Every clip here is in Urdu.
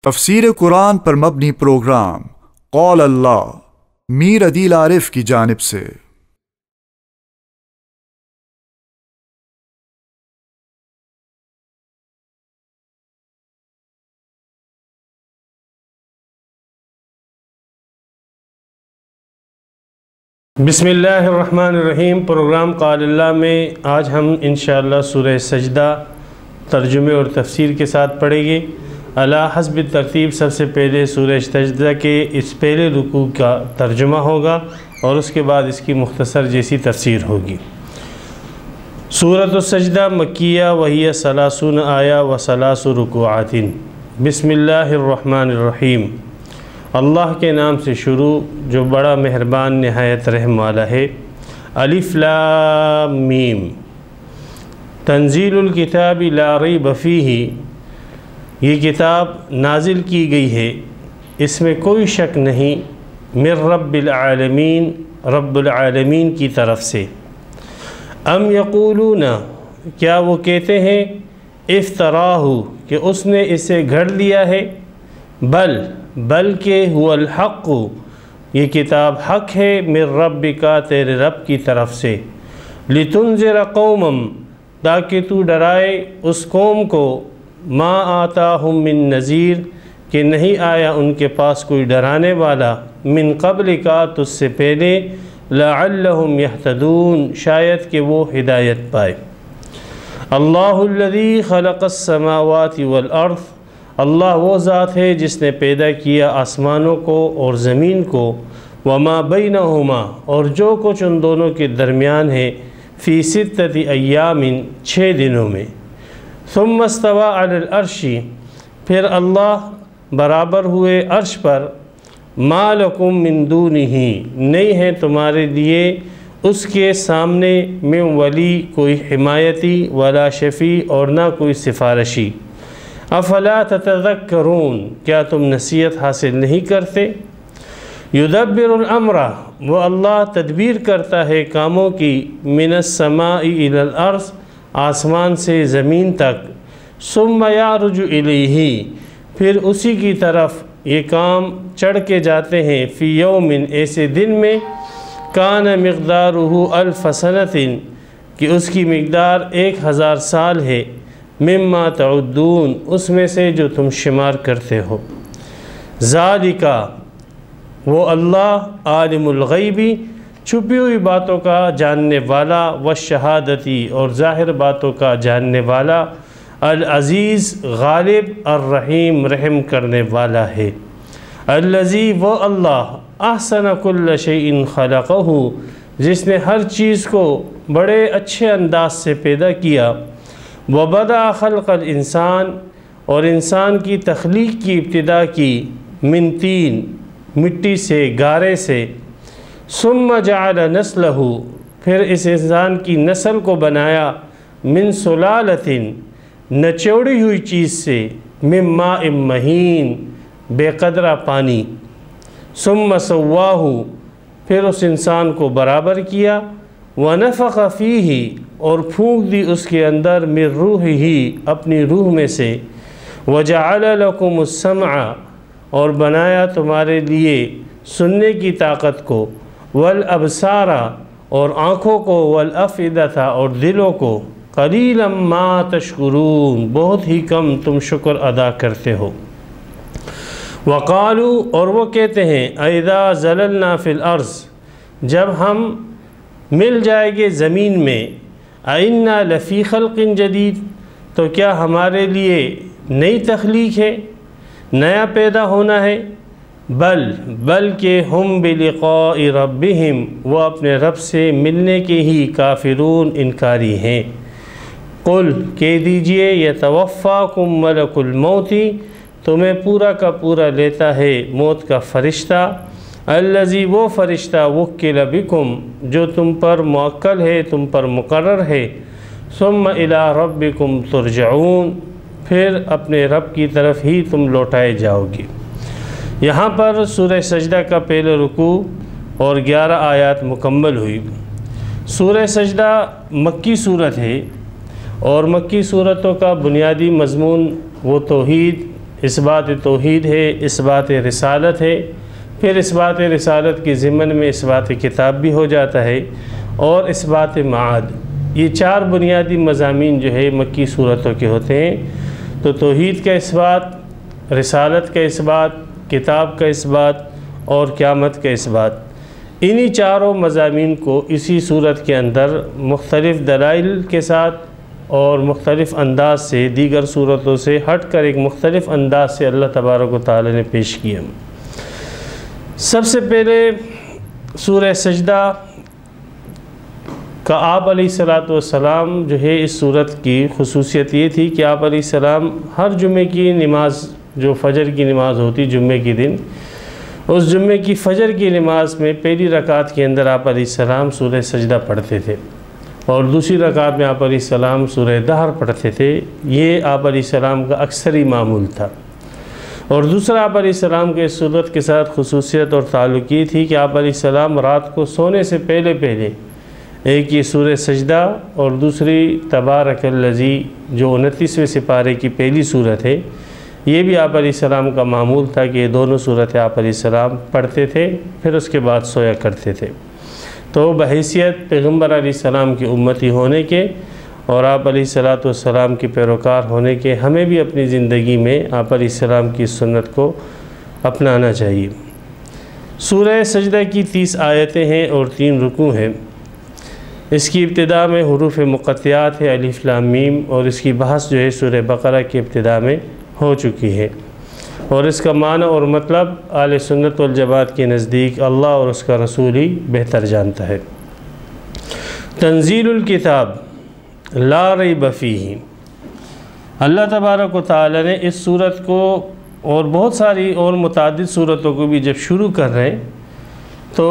تفسیر قرآن پر مبنی پروگرام قول اللہ میر عدیل عارف کی جانب سے۔ بسم اللہ الرحمن الرحیم۔ پروگرام قول اللہ میں آج ہم انشاءاللہ سورہ سجدہ ترجمے اور تفسیر کے ساتھ پڑھیں گے۔ علی حسب ترتیب سب سے پہلے سورہ سجدہ کے اس پہلے رکوع کا ترجمہ ہوگا اور اس کے بعد اس کی مختصر جیسی تفسیر ہوگی۔ سورۃ السجدہ مکیہ وہی 30 آیہ و 30 رکوعات۔ بسم اللہ الرحمن الرحیم۔ اللہ کے نام سے شروع جو بڑا مہربان نہایت رحم والا ہے۔ الف لام میم۔ تنزیل الکتاب لا ریب فیہ، یہ کتاب نازل کی گئی ہے اس میں کوئی شک نہیں، من رب العالمین، رب العالمین کی طرف سے۔ ام یقولون، کیا وہ کہتے ہیں، افتراہ، کہ اس نے اسے گھڑ لیا ہے، بلکہ هو الحق، یہ کتاب حق ہے، من ربک، تیرے رب کی طرف سے، لتنذر قوما، تاکہ تو ڈرائے اس قوم کو، ما آتاہم من نذیر، کہ نہیں آیا ان کے پاس کوئی ڈرانے والا، من قبل کا، تجھ سے پہلے، لعلہم یہتدون، شاید کہ وہ ہدایت پائے۔ اللہ الذی خلق السماوات والارض، اللہ وہ ذات ہے جس نے پیدا کیا آسمانوں کو اور زمین کو، وما بینہما، اور جو کچھ ان دونوں کے درمیان ہے، فی 6 ایام، 6 دنوں میں، ثم استوى علی العرش، پھر اللہ برابر ہوئے عرش پر، ما لکم من دونہ، نہیں ہے تمہارے لیے اس کے سامنے، من ولی، کوئی حمایتی، ولا شفیع، اور نہ کوئی سفارشی، افلا تتذکرون، کیا تم نصیحت حاصل نہیں کرتے، یدبر الامر، وہ اللہ تدبیر کرتا ہے کاموں کی، من السماء الی الارض، آسمان سے زمین تک، ثم یعرج الیہ، پھر اسی کی طرف یہ کام چڑھ کے جاتے ہیں، فی یوم، ایسے دن میں، کان مقدارہ 1000 سنۃ، کہ اس کی مقدار 1000 سال ہے، مما تعدون، اس میں سے جو تم شمار کرتے ہو، ذالک، وہ اللہ، عالم الغیبی، چھپی ہوئی باتوں کا جاننے والا، والشہادتی، اور ظاہر باتوں کا جاننے والا، العزیز، غالب، الرحیم، رحم کرنے والا ہے، الذی، وہ اللہ، احسن کل شیء خلقہ، جس نے ہر چیز کو بڑے اچھے انداز سے پیدا کیا، وبدأ خلق الانسان، اور انسان کی تخلیق کی ابتدا کی، من طین، مٹی سے، گارے سے، ثم جعل نسلہ، پھر اس انسان کی نسل کو بنایا، من سلالۃ، نچوڑی ہوئی چیز سے، من ماء مہین، بے قدرہ پانی، ثم سواہ، پھر اس انسان کو برابر کیا، ونفخ فیہ، اور پھونک دی اس کے اندر، من روحہ، اپنی روح میں سے، وجعل لکم السمع، اور بنایا تمہارے لیے سننے کی طاقت کو، والابصار، اور آنکھوں کو، والافئدۃ، اور دلوں کو، قلیلا ما تشکرون، بہت ہی کم تم شکر ادا کرتے ہو۔ وقالوا، اور وہ کہتے ہیں، اذا زللنا فی الارض، جب ہم مل جائیں گے زمین میں، اِنَّا لفی خلق جدید، تو کیا ہمارے لیے نئی تخلیق ہے، نیا پیدا ہونا ہے، بلکہ ہم بلقاء ربہم، وہ اپنے رب سے ملنے کے ہی کافرون، انکاری ہیں۔ قل، کہہ دیجئے، یتوفاکم ملک الموت، تمہیں پورا کا پورا لیتا ہے موت کا فرشتہ، الذی، وہ فرشتہ، وکل بکم، جو تم پر موکل ہے، تم پر مقرر ہے، ثم الی ربکم ترجعون، پھر اپنے رب کی طرف ہی تم لوٹائے جاؤ گے۔ یہاں پر سورہ سجدہ کا پہلے رکوع اور 11 آیات مکمل ہوئی۔ سورہ سجدہ مکی صورت ہے، اور مکی صورتوں کا بنیادی مضمون وہ توحید، اثبات توحید ہے، اثبات رسالت ہے، پھر اثبات رسالت کے ضمن میں اثبات کتاب بھی ہو جاتا ہے، اور اثبات معاد۔ یہ 4 بنیادی مضامین جو ہے مکی صورتوں کے ہوتے ہیں۔ تو توحید کا اثبات، رسالت کا اثبات، کتاب کا اثبات اور قیامت کا اثبات، انہی 4 مضامین کو اسی صورت کے اندر مختلف دلائل کے ساتھ اور مختلف انداز سے، دیگر صورتوں سے ہٹ کر ایک مختلف انداز سے اللہ تبارک و تعالی نے پیش کیا۔ سب سے پہلے سورہ سجدہ کا آپ علیہ السلام جو ہے، اس صورت کی خصوصیت یہ تھی کہ آپ علیہ السلام ہر جمعے کی نماز، جو فجر کی نماز ہوتی جمعے کے دن، اس جمعے کی فجر کی نماز میں پہلی رکعت کے اندر آپ علیہ السلام سورہ سجدہ پڑھتے تھے، اور دوسری رکعت میں آپ علیہ السلام سورہ دہر پڑھتے تھے۔ یہ آپ علیہ السلام کا اکثری معمول تھا۔ اور دوسرا آپ علیہ السلام کے اس صورت کے ساتھ خصوصیت اور تعلق یہ تھی کہ آپ علیہ السلام رات کو سونے سے پہلے ایک یہ سورہ سجدہ اور دوسری تبارک الذی جو 29ویں سپارے کی پہلی صورت ہے، یہ بھی آپ علیہ السلام کا معمول تھا کہ یہ دونوں صورتیں آپ علیہ السلام پڑھتے تھے، پھر اس کے بعد سویا کرتے تھے۔ تو بحیثیت پیغمبر علیہ السلام کی امتی ہونے کے اور آپ علیہ السلام کے پیروکار ہونے کے، ہمیں بھی اپنی زندگی میں آپ علیہ السلام کی سنت کو اپنانا چاہیے۔ سورہ سجدہ کی 30 آیتیں ہیں اور 3 رکوع ہیں۔ اس کی ابتدا میں حروف مقطعات ہے الف لام میم، اور اس کی بحث جو ہے سورہ بقرہ کی ابتدا میں ہو چکی ہے، اور اس کا معنی اور مطلب اہل سنت والجماعت کے نزدیک اللہ اور اس کا رسول ہی بہتر جانتا ہے۔ تنزیل الکتاب لا ریب فیہ، اللہ تبارک و تعالی نے اس صورت کو اور بہت ساری اور متعدد صورتوں کو بھی جب شروع کر رہے ہیں تو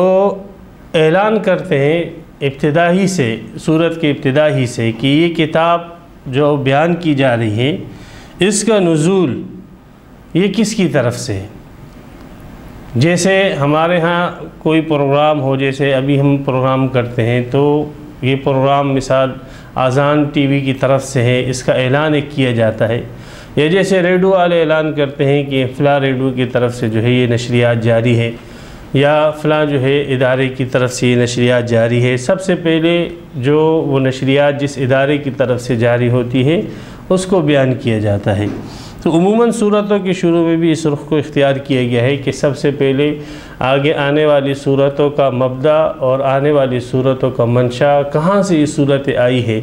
اعلان کرتے ہیں ابتدائی سے، صورت کے ابتدائی سے، کہ یہ کتاب جو بیان کی جا رہی ہے اس کا نزول یہ کس کی طرف سے ہے۔ جیسے ہمارے ہاں کوئی پروگرام ہو، جیسے ابھی ہم پروگرام کرتے ہیں تو یہ پروگرام مثال آذان ٹی وی کی طرف سے ہے، اس کا اعلان ایک کیا جاتا ہے، یا جیسے ریڈیو والے اعلان کرتے ہیں کہ فلاں ریڈیو کی طرف سے جو ہے یہ نشریات جاری ہے، یا فلاں جو ہے ادارے کی طرف سے یہ نشریات جاری ہے۔ سب سے پہلے جو وہ نشریات جس ادارے کی طرف سے جاری ہوتی ہے اس کو بیان کیا جاتا ہے۔ تو عموماً صورتوں کے شروع میں بھی اس رخ کو اختیار کیا گیا ہے کہ سب سے پہلے آگے آنے والی صورتوں کا مبدأ اور آنے والی صورتوں کا منشا، کہاں سے یہ صورت آئی ہے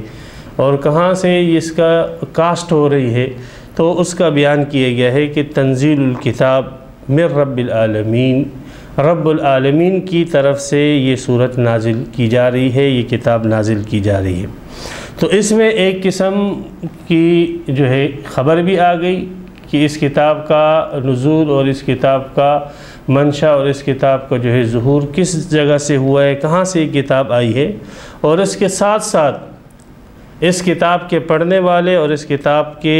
اور کہاں سے اس کا کاسٹ ہو رہی ہے، تو اس کا بیان کیا گیا ہے کہ تنزیل الکتاب من رب العالمین، رب العالمین کی طرف سے یہ صورت نازل کی جا رہی ہے، یہ کتاب نازل کی جا رہی ہے۔ تو اس میں ایک قسم کی جو ہے خبر بھی آ گئی کہ اس کتاب کا نزول اور اس کتاب کا منشا اور اس کتاب کا جو ہے ظہور کس جگہ سے ہوا ہے، کہاں سے یہ کتاب آئی ہے، اور اس کے ساتھ ساتھ اس کتاب کے پڑھنے والے اور اس کتاب کے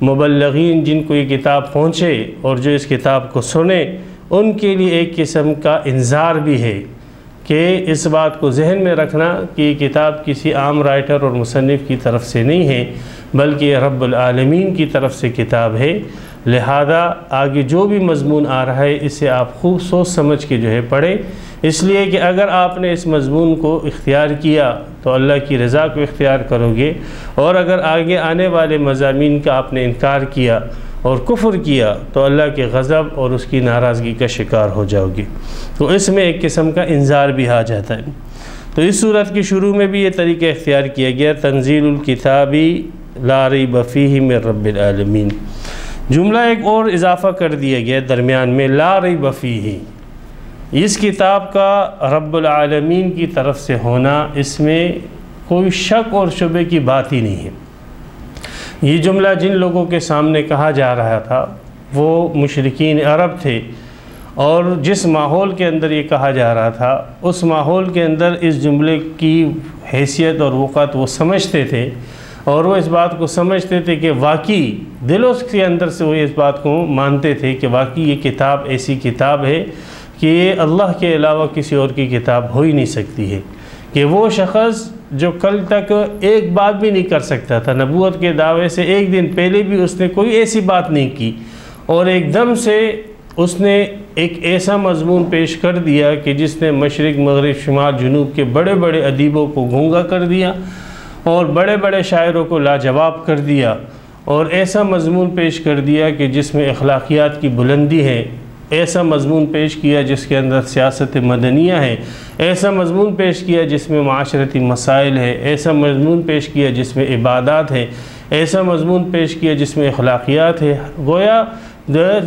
مبلغین جن کو یہ کتاب پہنچے اور جو اس کتاب کو سنے، ان کے لیے ایک قسم کا انذار بھی ہے کہ اس بات کو ذہن میں رکھنا کہ یہ کتاب کسی عام رائٹر اور مصنف کی طرف سے نہیں ہے، بلکہ یہ رب العالمین کی طرف سے کتاب ہے۔ لہذا آگے جو بھی مضمون آ رہا ہے اسے آپ خوب سوچ سمجھ کے جو ہے پڑھیں، اس لیے کہ اگر آپ نے اس مضمون کو اختیار کیا تو اللہ کی رضا کو اختیار کرو گے، اور اگر آگے آنے والے مضامین کا آپ نے انکار کیا اور کفر کیا تو اللہ کے غضب اور اس کی ناراضگی کا شکار ہو جاؤ گے۔ تو اس میں ایک قسم کا انذار بھی آ جاتا ہے۔ تو اس صورت کے شروع میں بھی یہ طریقہ اختیار کیا گیا، تنزیل الکتابی لا ریب فیہ من رب العالمین۔ جملہ ایک اور اضافہ کر دیا گیا درمیان میں، لا ریب فیہ، اس کتاب کا رب العالمین کی طرف سے ہونا، اس میں کوئی شک اور شبے کی بات ہی نہیں ہے۔ یہ جملہ جن لوگوں کے سامنے کہا جا رہا تھا وہ مشرکین عرب تھے، اور جس ماحول کے اندر یہ کہا جا رہا تھا اس ماحول کے اندر اس جملے کی حیثیت اور وقعت وہ سمجھتے تھے، اور وہ اس بات کو سمجھتے تھے کہ واقعی دلوں کے اندر سے وہ اس بات کو مانتے تھے کہ واقعی یہ کتاب ایسی کتاب ہے کہ یہ اللہ کے علاوہ کسی اور کی کتاب ہو ہی نہیں سکتی ہے، کہ وہ شخص جو کل تک ایک بات بھی نہیں کر سکتا تھا، نبوت کے دعوے سے ایک دن پہلے بھی اس نے کوئی ایسی بات نہیں کی، اور ایک دم سے اس نے ایک ایسا مضمون پیش کر دیا کہ جس نے مشرق مغرب شمال جنوب کے بڑے بڑے ادیبوں کو گونگا کر دیا اور بڑے بڑے شاعروں کو لاجواب کر دیا، اور ایسا مضمون پیش کر دیا کہ جس میں اخلاقیات کی بلندی ہے، ایسا مضمون پیش کیا جس کے اندر سیاست مدنیہ ہے، ایسا مضمون پیش کیا جس میں معاشرتی مسائل ہے، ایسا مضمون پیش کیا جس میں عبادات ہے، ایسا مضمون پیش کیا جس میں اخلاقیات ہے۔ گویا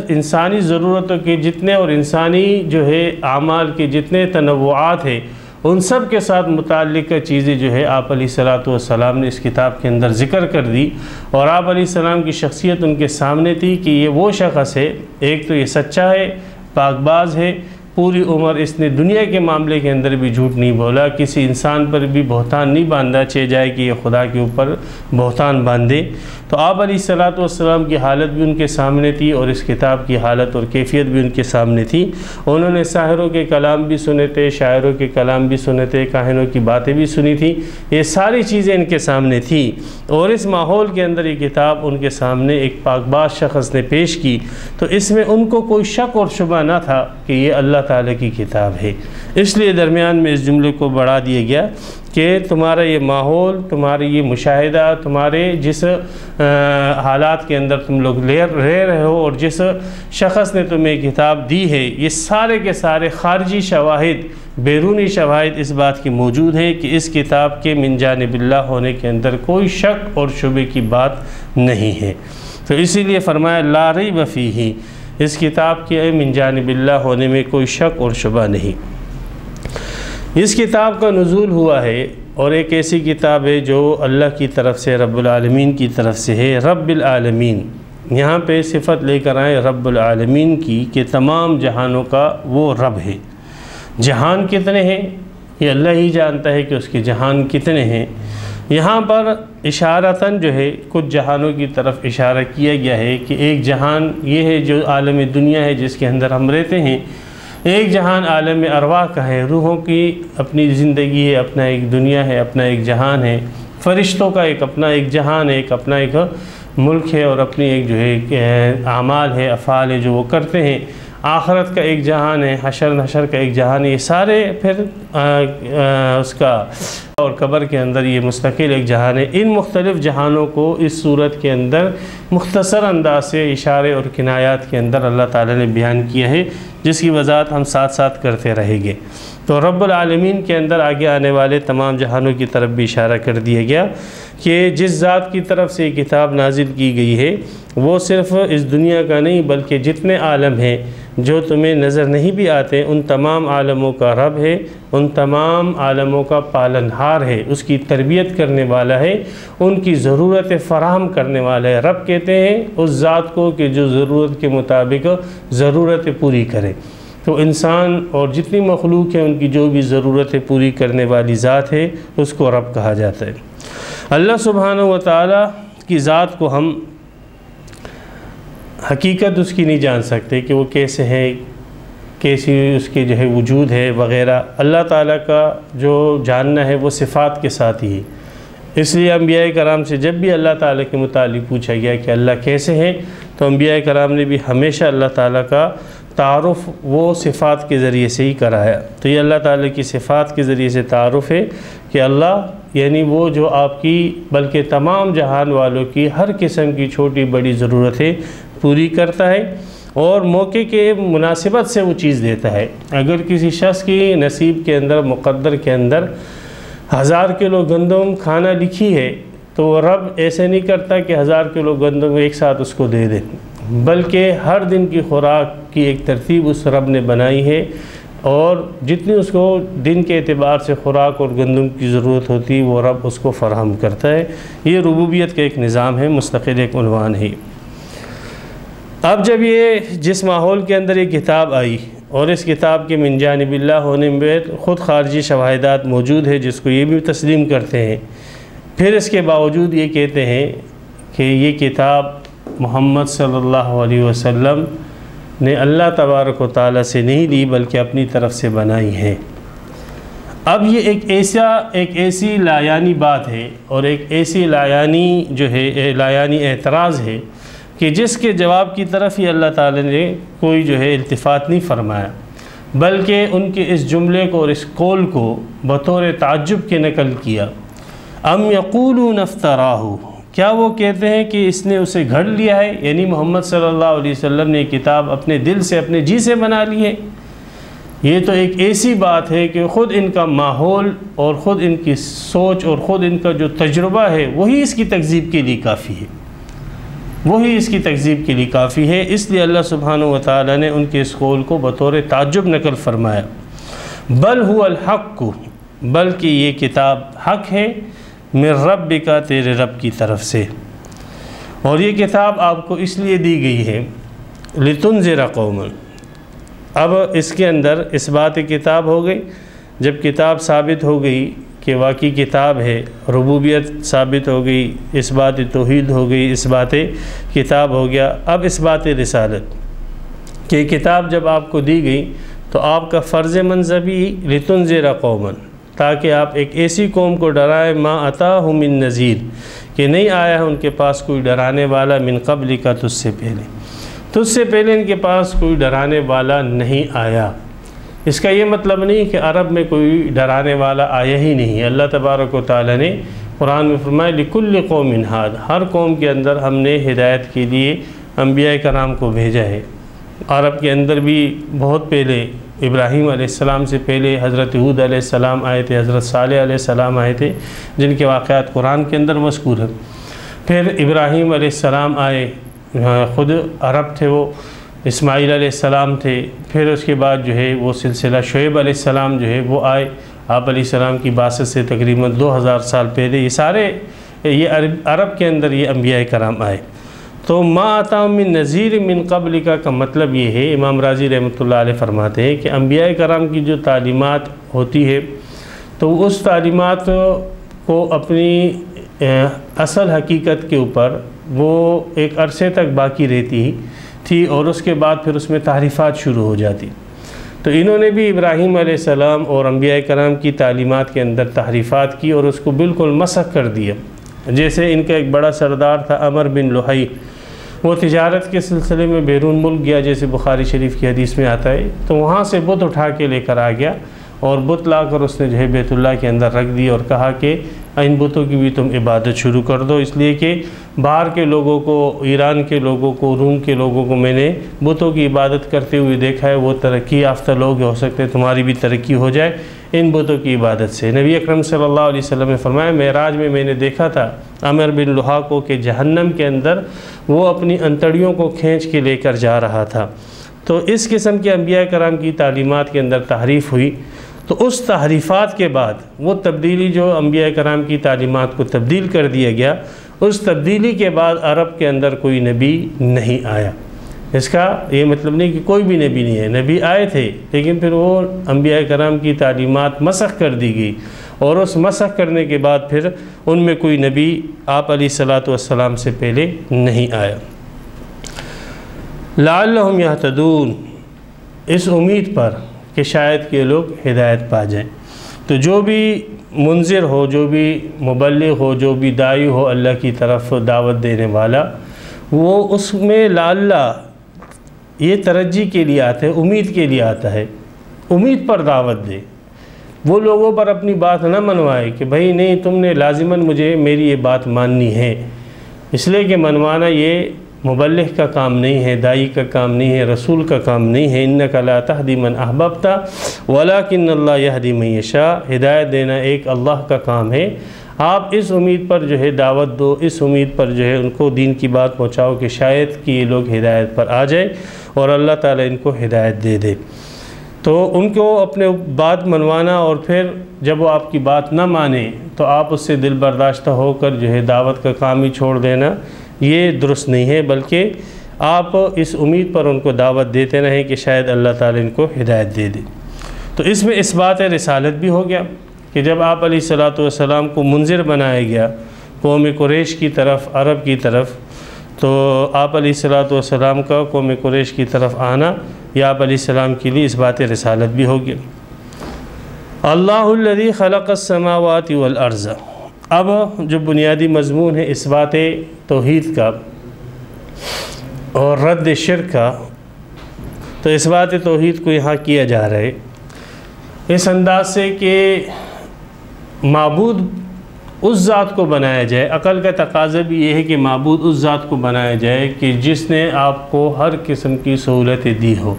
انسانی ضرورتوں کے جتنے اور انسانی جو ہے اعمال کے جتنے تنوعات ہیں ان سب کے ساتھ متعلقہ چیزیں جو ہے آپ علیہ الصلوۃ والسلام نے اس کتاب کے اندر ذکر کر دی، اور آپ علیہ السلام کی شخصیت ان کے سامنے تھی کہ یہ وہ شخص ہے، ایک تو یہ سچا ہے، پاک باز ہے، پوری عمر اس نے دنیا کے معاملے کے اندر بھی جھوٹ نہیں بولا، کسی انسان پر بھی بہتان نہیں باندھا، چہ جائے کہ یہ خدا کے اوپر بہتان باندھے۔ تو آپ علیہ الصلوۃ والسلام کی حالت بھی ان کے سامنے تھی اور اس کتاب کی حالت اور کیفیت بھی ان کے سامنے تھی۔ انہوں نے ساحروں کے کلام بھی سنے تھے، شاعروں کے کلام بھی سنے تھے، کاہنوں کی باتیں بھی سنی تھی، یہ ساری چیزیں ان کے سامنے تھی، اور اس ماحول کے اندر یہ کتاب ان کے سامنے ایک پاک باز شخص نے پیش کی، تو اس میں ان کو کوئی شک اور شبہ نہ تھا کہ یہ اللہ تعالیٰ کی کتاب ہے۔ اس لیے درمیان میں اس جملے کو بڑھا دیا گیا کہ تمہارا یہ ماحول، تمہارا یہ مشاہدہ، تمہارے جس حالات کے اندر تم لوگ رہ رہے ہو اور جس شخص نے تمہیں کتاب دی ہے، یہ سارے کے سارے خارجی شواہد، بیرونی شواہد اس بات کی موجود ہیں کہ اس کتاب کے من جانب اللہ ہونے کے اندر کوئی شک اور شبے کی بات نہیں ہے۔ تو اسی لیے فرمایا لا ریب فیہ، اس کتاب کے من جانب اللہ ہونے میں کوئی شک اور شبہ نہیں۔ اس کتاب کا نزول ہوا ہے، اور ایک ایسی کتاب ہے جو اللہ کی طرف سے، رب العالمین کی طرف سے ہے، رب العالمین۔ یہاں پہ صفت لے کر آئے رب العالمین کی کہ تمام جہانوں کا وہ رب ہے۔ جہان کتنے ہیں یہ اللہ ہی جانتا ہے کہ اس کے جہان کتنے ہیں۔ یہاں پر اشارتاً جو ہے کچھ جہانوں کی طرف اشارہ کیا گیا ہے کہ ایک جہان یہ ہے جو عالم دنیا ہے جس کے اندر ہم رہتے ہیں، ایک جہان عالم ارواح کا ہے، روحوں کی اپنی زندگی ہے، اپنا ایک دنیا ہے، اپنا ایک جہان ہے، فرشتوں کا ایک اپنا ایک جہان ہے، ایک اپنا ایک ملک ہے، اور اپنی ایک جو ہے اعمال ہے، افعال ہے جو وہ کرتے ہیں، آخرت کا ایک جہان ہے، حشر نشر کا ایک جہان ہے، یہ سارے پھر اس کا اور قبر کے اندر یہ مستقل ایک جہان ہے۔ ان مختلف جہانوں کو اس صورت کے اندر مختصر انداز سے اشارے اور کنایات کے اندر اللہ تعالیٰ نے بیان کیا ہے، جس کی وضاحت ہم ساتھ ساتھ کرتے رہیں گے۔ تو رب العالمین کے اندر آگے آنے والے تمام جہانوں کی طرف بھی اشارہ کر دیا گیا کہ جس ذات کی طرف سے یہ کتاب نازل کی گئی ہے وہ صرف اس دنیا کا نہیں بلکہ جتنے عالم ہیں جو تمہیں نظر نہیں بھی آتے، ان تمام عالموں کا رب ہے، ان تمام عالموں کا پالنہار ہے، اس کی تربیت کرنے والا ہے، ان کی ضرورت فراہم کرنے والا ہے۔ رب کہتے ہیں اس ذات کو کہ جو ضرورت کے مطابق ضرورت پوری کرے۔ تو انسان اور جتنی مخلوق ہے ان کی جو بھی ضرورتیں پوری کرنے والی ذات ہے اس کو رب کہا جاتا ہے۔ اللہ سبحانہ و تعالیٰ کی ذات کو ہم حقیقت اس کی نہیں جان سکتے کہ وہ کیسے ہے، کیسی اس کے جو ہے وجود ہے وغیرہ۔ اللہ تعالیٰ کا جو جاننا ہے وہ صفات کے ساتھ ہی ہے۔ اس لیے انبیاء کرام سے جب بھی اللہ تعالیٰ کے متعلق پوچھا گیا کہ اللہ کیسے ہیں، تو انبیاء کرام نے بھی ہمیشہ اللہ تعالیٰ کا تعارف وہ صفات کے ذریعے سے ہی کرایا۔ تو یہ اللہ تعالیٰ کی صفات کے ذریعے سے تعارف ہے کہ اللہ یعنی وہ جو آپ کی بلکہ تمام جہان والوں کی ہر قسم کی چھوٹی بڑی ضرورتیں پوری کرتا ہے، اور موقع کے مناسبت سے وہ چیز دیتا ہے۔ اگر کسی شخص کی نصیب کے اندر مقدر کے اندر 1000 کلو گندم کھانا لکھی ہے تو وہ رب ایسے نہیں کرتا کہ 1000 کلو گندم ایک ساتھ اس کو دے دے، بلکہ ہر دن کی خوراک کی ایک ترتیب اس رب نے بنائی ہے، اور جتنی اس کو دن کے اعتبار سے خوراک اور گندم کی ضرورت ہوتی وہ رب اس کو فراہم کرتا ہے۔ یہ ربوبیت کا ایک نظام ہے، مستقل ایک عنوان ہے۔ اب جب یہ جس ماحول کے اندر یہ کتاب آئی اور اس کتاب کے من جانب اللہ ہونے میں خود خارجی شواہدات موجود ہے جس کو یہ بھی تسلیم کرتے ہیں، پھر اس کے باوجود یہ کہتے ہیں کہ یہ کتاب محمد صلی اللہ علیہ وسلم نے اللہ تبارک و تعالیٰ سے نہیں لی بلکہ اپنی طرف سے بنائی ہے۔ اب یہ ایک ایسی لایانی بات ہے اور ایک ایسی لایانی جو ہے لایانی اعتراض ہے کہ جس کے جواب کی طرف ہی اللہ تعالی نے کوئی جو ہے التفات نہیں فرمایا، بلکہ ان کے اس جملے کو اور اس قول کو بطور تعجب کے نقل کیا۔ ام یقولون افتراہ، کیا وہ کہتے ہیں کہ اس نے اسے گھڑ لیا ہے، یعنی محمد صلی اللہ علیہ وسلم نے یہ کتاب اپنے دل سے اپنے جی سے بنا لی ہے۔ یہ تو ایک ایسی بات ہے کہ خود ان کا ماحول اور خود ان کی سوچ اور خود ان کا جو تجربہ ہے وہی اس کی تکذیب کے لیے کافی ہے، وہی اس کی تکذیب کے لیے کافی ہے۔ اس لیے اللہ سبحانہ و تعالی نے ان کے اس قول کو بطور تعجب نقل فرمایا۔ بل هو الحق، بلکہ یہ کتاب حق ہے، من ربک، تیرے رب کی طرف سے، اور یہ کتاب آپ کو اس لیے دی گئی ہے لتنذر قوما۔ اب اس کے اندر اس بات کتاب ہو گئی، جب کتاب ثابت ہو گئی کہ واقعی کتاب ہے، ربوبیت ثابت ہو گئی، اس بات توحید ہو گئی، اس بات کتاب ہو گیا۔ اب اس بات رسالت کہ کتاب جب آپ کو دی گئی تو آپ کا فرض منصبی لتنذر قوما، تاکہ آپ ایک ایسی قوم کو ڈرائے ما اتاہم من نذیر، کہ نہیں آیا ہے ان کے پاس کوئی ڈرانے والا، من قبل کا، تجھ سے پہلے، تجھ سے پہلے ان کے پاس کوئی ڈرانے والا نہیں آیا۔ اس کا یہ مطلب نہیں کہ عرب میں کوئی ڈرانے والا آیا ہی نہیں۔ اللہ تبارک و تعالی نے قرآن میں فرمایا لکل قوم ہاد، ہر قوم کے اندر ہم نے ہدایت کے لیے انبیاء کرام کو بھیجا ہے۔ عرب کے اندر بھی بہت پہلے ابراہیم علیہ السلام سے پہلے حضرت ہود علیہ السلام آئے تھے، حضرت صالح علیہ السلام آئے تھے، جن کے واقعات قرآن کے اندر مذکور ہیں۔ پھر ابراہیم علیہ السلام آئے، خود عرب تھے وہ، اسماعیل علیہ السلام تھے، پھر اس کے بعد جو ہے وہ سلسلہ شعیب علیہ السلام جو ہے وہ آئے آپ علیہ السلام کی بعثت سے تقریباً 2000 سال پہلے۔ یہ سارے یہ عرب کے اندر یہ انبیاء کرام آئے۔ تو ما اتاہم من نذیر من قبل کا مطلب یہ ہے، امام راضی رحمۃ اللہ علیہ فرماتے ہیں کہ انبیاء کرام کی جو تعلیمات ہوتی ہے تو اس تعلیمات کو اپنی اصل حقیقت کے اوپر وہ ایک عرصے تک باقی رہتی تھی، اور اس کے بعد پھر اس میں تحریفات شروع ہو جاتی۔ تو انہوں نے بھی ابراہیم علیہ السلام اور انبیاء کرام کی تعلیمات کے اندر تحریفات کی اور اس کو بالکل مسخ کر دیا۔ جیسے ان کا ایک بڑا سردار تھا عمر بن لحی، وہ تجارت کے سلسلے میں بیرون ملک گیا، جیسے بخاری شریف کی حدیث میں آتا ہے، تو وہاں سے بت اٹھا کے لے کر آ گیا، اور بت لا کر اس نے جو ہے بیت اللہ کے اندر رکھ دی اور کہا کہ ان بتوں کی بھی تم عبادت شروع کر دو، اس لیے کہ باہر کے لوگوں کو، ایران کے لوگوں کو، روم کے لوگوں کو میں نے بتوں کی عبادت کرتے ہوئے دیکھا ہے، وہ ترقی یافتہ لوگ ہو سکتے ہیں، تمہاری بھی ترقی ہو جائے ان بتوں کی عبادت سے۔ نبی اکرم صلی اللہ علیہ وسلم نے فرمایا معراج میں نے دیکھا تھا عمر بن لحا کو کہ جہنم کے اندر وہ اپنی انتڑیوں کو کھینچ کے لے کر جا رہا تھا۔ تو اس قسم کے انبیاء کرام کی تعلیمات کے اندر تحریف ہوئی، تو اس تحریفات کے بعد وہ تبدیلی جو انبیاء کرام کی تعلیمات کو تبدیل کر دیا گیا، اس تبدیلی کے بعد عرب کے اندر کوئی نبی نہیں آیا۔ اس کا یہ مطلب نہیں کہ کوئی بھی نبی نہیں ہے، نبی آئے تھے، لیکن پھر وہ انبیاء کرام کی تعلیمات مسخ کر دی گئی، اور اس مسخ کرنے کے بعد پھر ان میں کوئی نبی آپ علیہ الصلاۃ والسلام سے پہلے نہیں آیا۔ لعلہم یہتدون، اس امید پر کہ شاید کہ لوگ ہدایت پا جائیں۔ تو جو بھی منذر ہو، جو بھی مبلغ ہو، جو بھی داعی ہو اللہ کی طرف دعوت دینے والا، وہ اس میں لعلہ یہ ترجی کے لیے آتا ہے، امید کے لیے آتا ہے، امید پر دعوت دے، وہ لوگوں پر اپنی بات نہ منوائے کہ بھائی نہیں تم نے لازماً مجھے میری یہ بات ماننی ہے، اس لیے کہ منوانا یہ مبلغ کا کام نہیں ہے، داعی کا کام نہیں ہے، رسول کا کام نہیں ہے۔ انک لا تہدی من احببت ولکن اللہ یہدی من یشاء، ہدایت دینا ایک اللہ کا کام ہے۔ آپ اس امید پر جو ہے دعوت دو، اس امید پر جو ہے ان کو دین کی بات پہنچاؤ کہ شاید کہ یہ لوگ ہدایت پر آ جائے اور اللہ تعالیٰ ان کو ہدایت دے دے۔ تو ان کو اپنے بات منوانا اور پھر جب وہ آپ کی بات نہ مانے تو آپ اس سے دل برداشتہ ہو کر جو ہے دعوت کا کام ہی چھوڑ دینا، یہ درست نہیں ہے، بلکہ آپ اس امید پر ان کو دعوت دیتے رہیں کہ شاید اللہ تعالیٰ ان کو ہدایت دے دے۔ تو اس میں اس بات رسالت بھی ہو گیا کہ جب آپ علیہ الصلاۃ والسلام کو منذر بنایا گیا قوم قریش کی طرف، عرب کی طرف، تو آپ علیہ الصلاۃ والسلام کا قوم قریش کی طرف آنا یا آپ علیہ السلام کے لیے اس بات رسالت بھی ہو گیا۔ اللہ الذی خلق السماوات والارض، اب جو بنیادی مضمون ہے اس بات توحید کا، اور رد شرک کا، تو اس بات توحید کو یہاں کیا جا رہا ہے اس انداز سے کہ معبود اس ذات کو بنایا جائے۔ عقل کا تقاضا بھی یہ ہے کہ معبود اس ذات کو بنایا جائے کہ جس نے آپ کو ہر قسم کی سہولتیں دی ہو،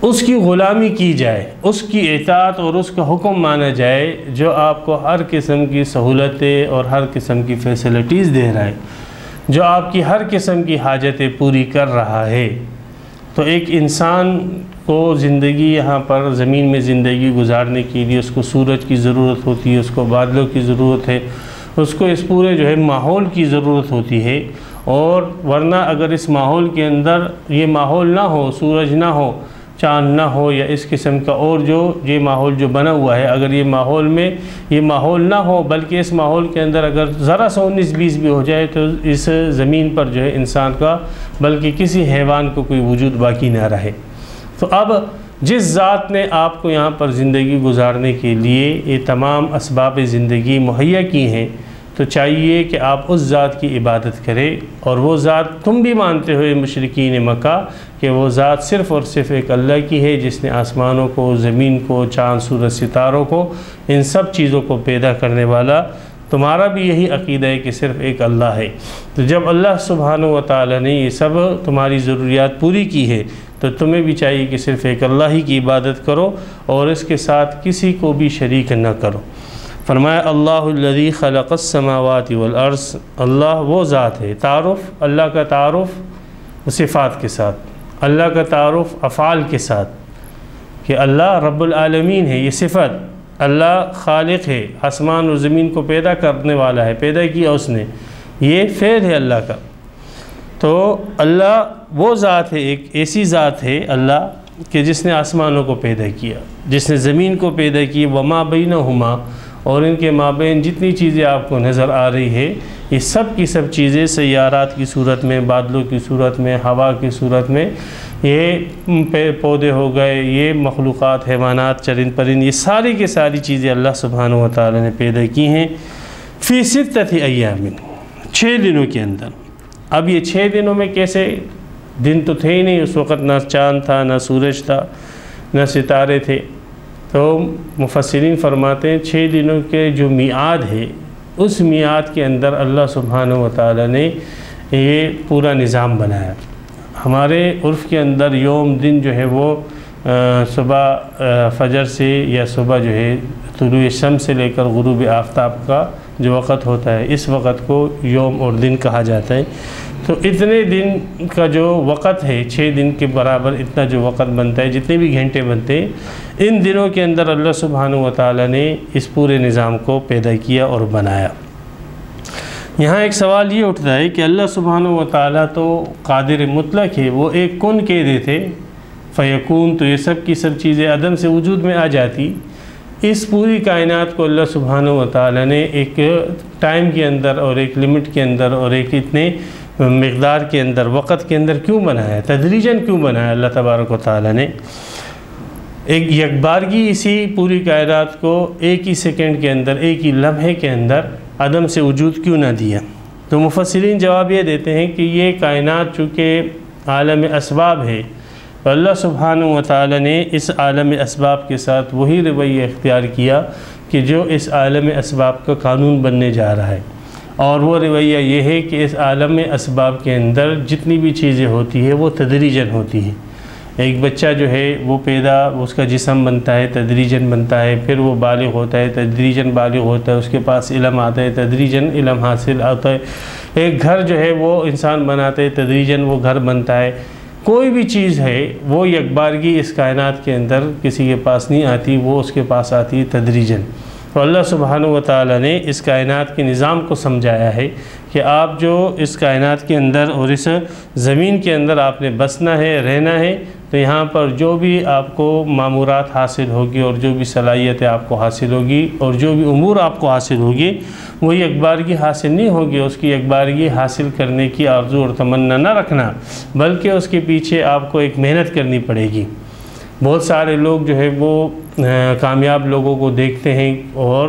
اس کی غلامی کی جائے، اس کی اطاعت اور اس کا حکم مانا جائے، جو آپ کو ہر قسم کی سہولتیں اور ہر قسم کی فیسلٹیز دے رہا ہے، جو آپ کی ہر قسم کی حاجتیں پوری کر رہا ہے۔ تو ایک انسان کو زندگی یہاں پر زمین میں زندگی گزارنے کے لیے اس کو سورج کی ضرورت ہوتی ہے، اس کو بادلوں کی ضرورت ہے، اس کو اس پورے جو ہے ماحول کی ضرورت ہوتی ہے۔ اور ورنہ اگر اس ماحول کے اندر یہ ماحول نہ ہو، سورج نہ ہو، چاند نہ ہو، یا اس قسم کا اور جو یہ ماحول جو بنا ہوا ہے، اگر یہ ماحول میں یہ ماحول نہ ہو، بلکہ اس ماحول کے اندر اگر ذرا سا 19-20 بھی ہو جائے تو اس زمین پر جو ہے انسان کا بلکہ کسی حیوان کو کوئی وجود باقی نہ رہے۔ تو اب جس ذات نے آپ کو یہاں پر زندگی گزارنے کے لیے یہ تمام اسباب زندگی مہیا کی ہیں، تو چاہیے کہ آپ اس ذات کی عبادت کریں۔ اور وہ ذات تم بھی مانتے ہوئے مشرکین مکہ کہ وہ ذات صرف اور صرف ایک اللہ کی ہے، جس نے آسمانوں کو، زمین کو، چاند سورج ستاروں کو، ان سب چیزوں کو پیدا کرنے والا۔ تمہارا بھی یہی عقیدہ ہے کہ صرف ایک اللہ ہے۔ تو جب اللہ سبحانہ و تعالی نے یہ سب تمہاری ضروریات پوری کی ہے، تو تمہیں بھی چاہیے کہ صرف ایک اللہ ہی کی عبادت کرو اور اس کے ساتھ کسی کو بھی شریک نہ کرو۔ فرمایا اللہ الذی خلق السماوات والارض، اللہ وہ ذات ہے۔ تعارف اللہ کا تعارف صفات کے ساتھ، اللہ کا تعارف افعال کے ساتھ، کہ اللہ رب العالمین ہے، یہ صفت۔ اللہ خالق ہے، آسمان اور زمین کو پیدا کرنے والا ہے، پیدا کیا اس نے، یہ فعل ہے اللہ کا۔ تو اللہ وہ ذات ہے، ایک ایسی ذات ہے اللہ کہ جس نے آسمانوں کو پیدا کیا، جس نے زمین کو پیدا کی، وما بینہما، اور ان کے مابین جتنی چیزیں آپ کو نظر آ رہی ہے، یہ سب کی سب چیزیں سیارات کی صورت میں، بادلوں کی صورت میں، ہوا کی صورت میں، یہ پودے ہو گئے، یہ مخلوقات، حیوانات، چرند پرند، یہ ساری کی ساری چیزیں اللہ سبحانہ و تعالی نے پیدا کی ہیں فی ستۃ ایام، 6 دنوں کے اندر۔ اب یہ 6 دنوں میں کیسے؟ دن تو تھے ہی نہیں اس وقت، نہ چاند تھا، نہ سورج تھا، نہ ستارے تھے۔ تو مفسرین فرماتے ہیں 6 دنوں کے جو میعاد ہے، اس میعاد کے اندر اللہ سبحانہ و تعالی نے یہ پورا نظام بنایا۔ ہمارے عرف کے اندر یوم دن جو ہے وہ صبح فجر سے یا صبح جو ہے طلوع شمس سے لے کر غروب آفتاب کا جو وقت ہوتا ہے، اس وقت کو یوم اور دن کہا جاتا ہے۔ تو اتنے دن کا جو وقت ہے، 6 دن کے برابر اتنا جو وقت بنتا ہے، جتنے بھی گھنٹے بنتے ہیں، ان دنوں کے اندر اللہ سبحانہ و تعالی نے اس پورے نظام کو پیدا کیا اور بنایا۔ یہاں ایک سوال یہ اٹھتا ہے کہ اللہ سبحانہ و تعالی تو قادر مطلق ہے، وہ ایک کن کہہ دیتے فیکون، تو یہ سب کی سب چیزیں عدم سے وجود میں آ جاتی۔ اس پوری کائنات کو اللہ سبحانہ و تعالی نے ایک ٹائم کے اندر اور ایک لمٹ کے اندر اور ایک اتنے مقدار کے اندر، وقت کے اندر کیوں بنایا؟ تدریجاً کیوں بنایا اللہ تبارک و تعالی نے؟ ایک یکبارگی اسی پوری کائنات کو ایک ہی سیکنڈ کے اندر، ایک ہی لمحے کے اندر عدم سے وجود کیوں نہ دیا؟ تو مفسرین جواب یہ دیتے ہیں کہ یہ کائنات چونکہ عالم اسباب ہے، تو اللہ سبحانہ و تعالی نے اس عالم اسباب کے ساتھ وہی رویہ اختیار کیا کہ جو اس عالم اسباب کا قانون بننے جا رہا ہے۔ اور وہ رویہ یہ ہے کہ اس عالم اسباب کے اندر جتنی بھی چیزیں ہوتی ہیں وہ تدریجاً ہوتی ہیں۔ ایک بچہ جو ہے وہ پیدا، اس کا جسم بنتا ہے، تدریجاً بنتا ہے، پھر وہ بالغ ہوتا ہے، تدریجاً بالغ ہوتا ہے، اس کے پاس علم آتا ہے، تدریجاً علم حاصل آتا ہے۔ ایک گھر جو ہے وہ انسان بناتے ہے، تدریجاً وہ گھر بنتا ہے۔ کوئی بھی چیز ہے وہ یکبارگی اس کائنات کے اندر کسی کے پاس نہیں آتی، وہ اس کے پاس آتی ہے تدریجاً۔ تو اللہ سبحانہ و تعالی نے اس کائنات کے نظام کو سمجھایا ہے کہ آپ جو اس کائنات کے اندر اور اس زمین کے اندر آپ نے بسنا ہے، رہنا ہے، تو یہاں پر جو بھی آپ کو معمورات حاصل ہوگی اور جو بھی صلاحیتیں آپ کو حاصل ہوگی اور جو بھی امور آپ کو حاصل ہوگی، وہ یکبارگی حاصل نہیں ہوگی۔ اس کی یکبارگی حاصل کرنے کی آرزو اور تمنا نہ رکھنا، بلکہ اس کے پیچھے آپ کو ایک محنت کرنی پڑے گی۔ بہت سارے لوگ جو ہے وہ کامیاب لوگوں کو دیکھتے ہیں اور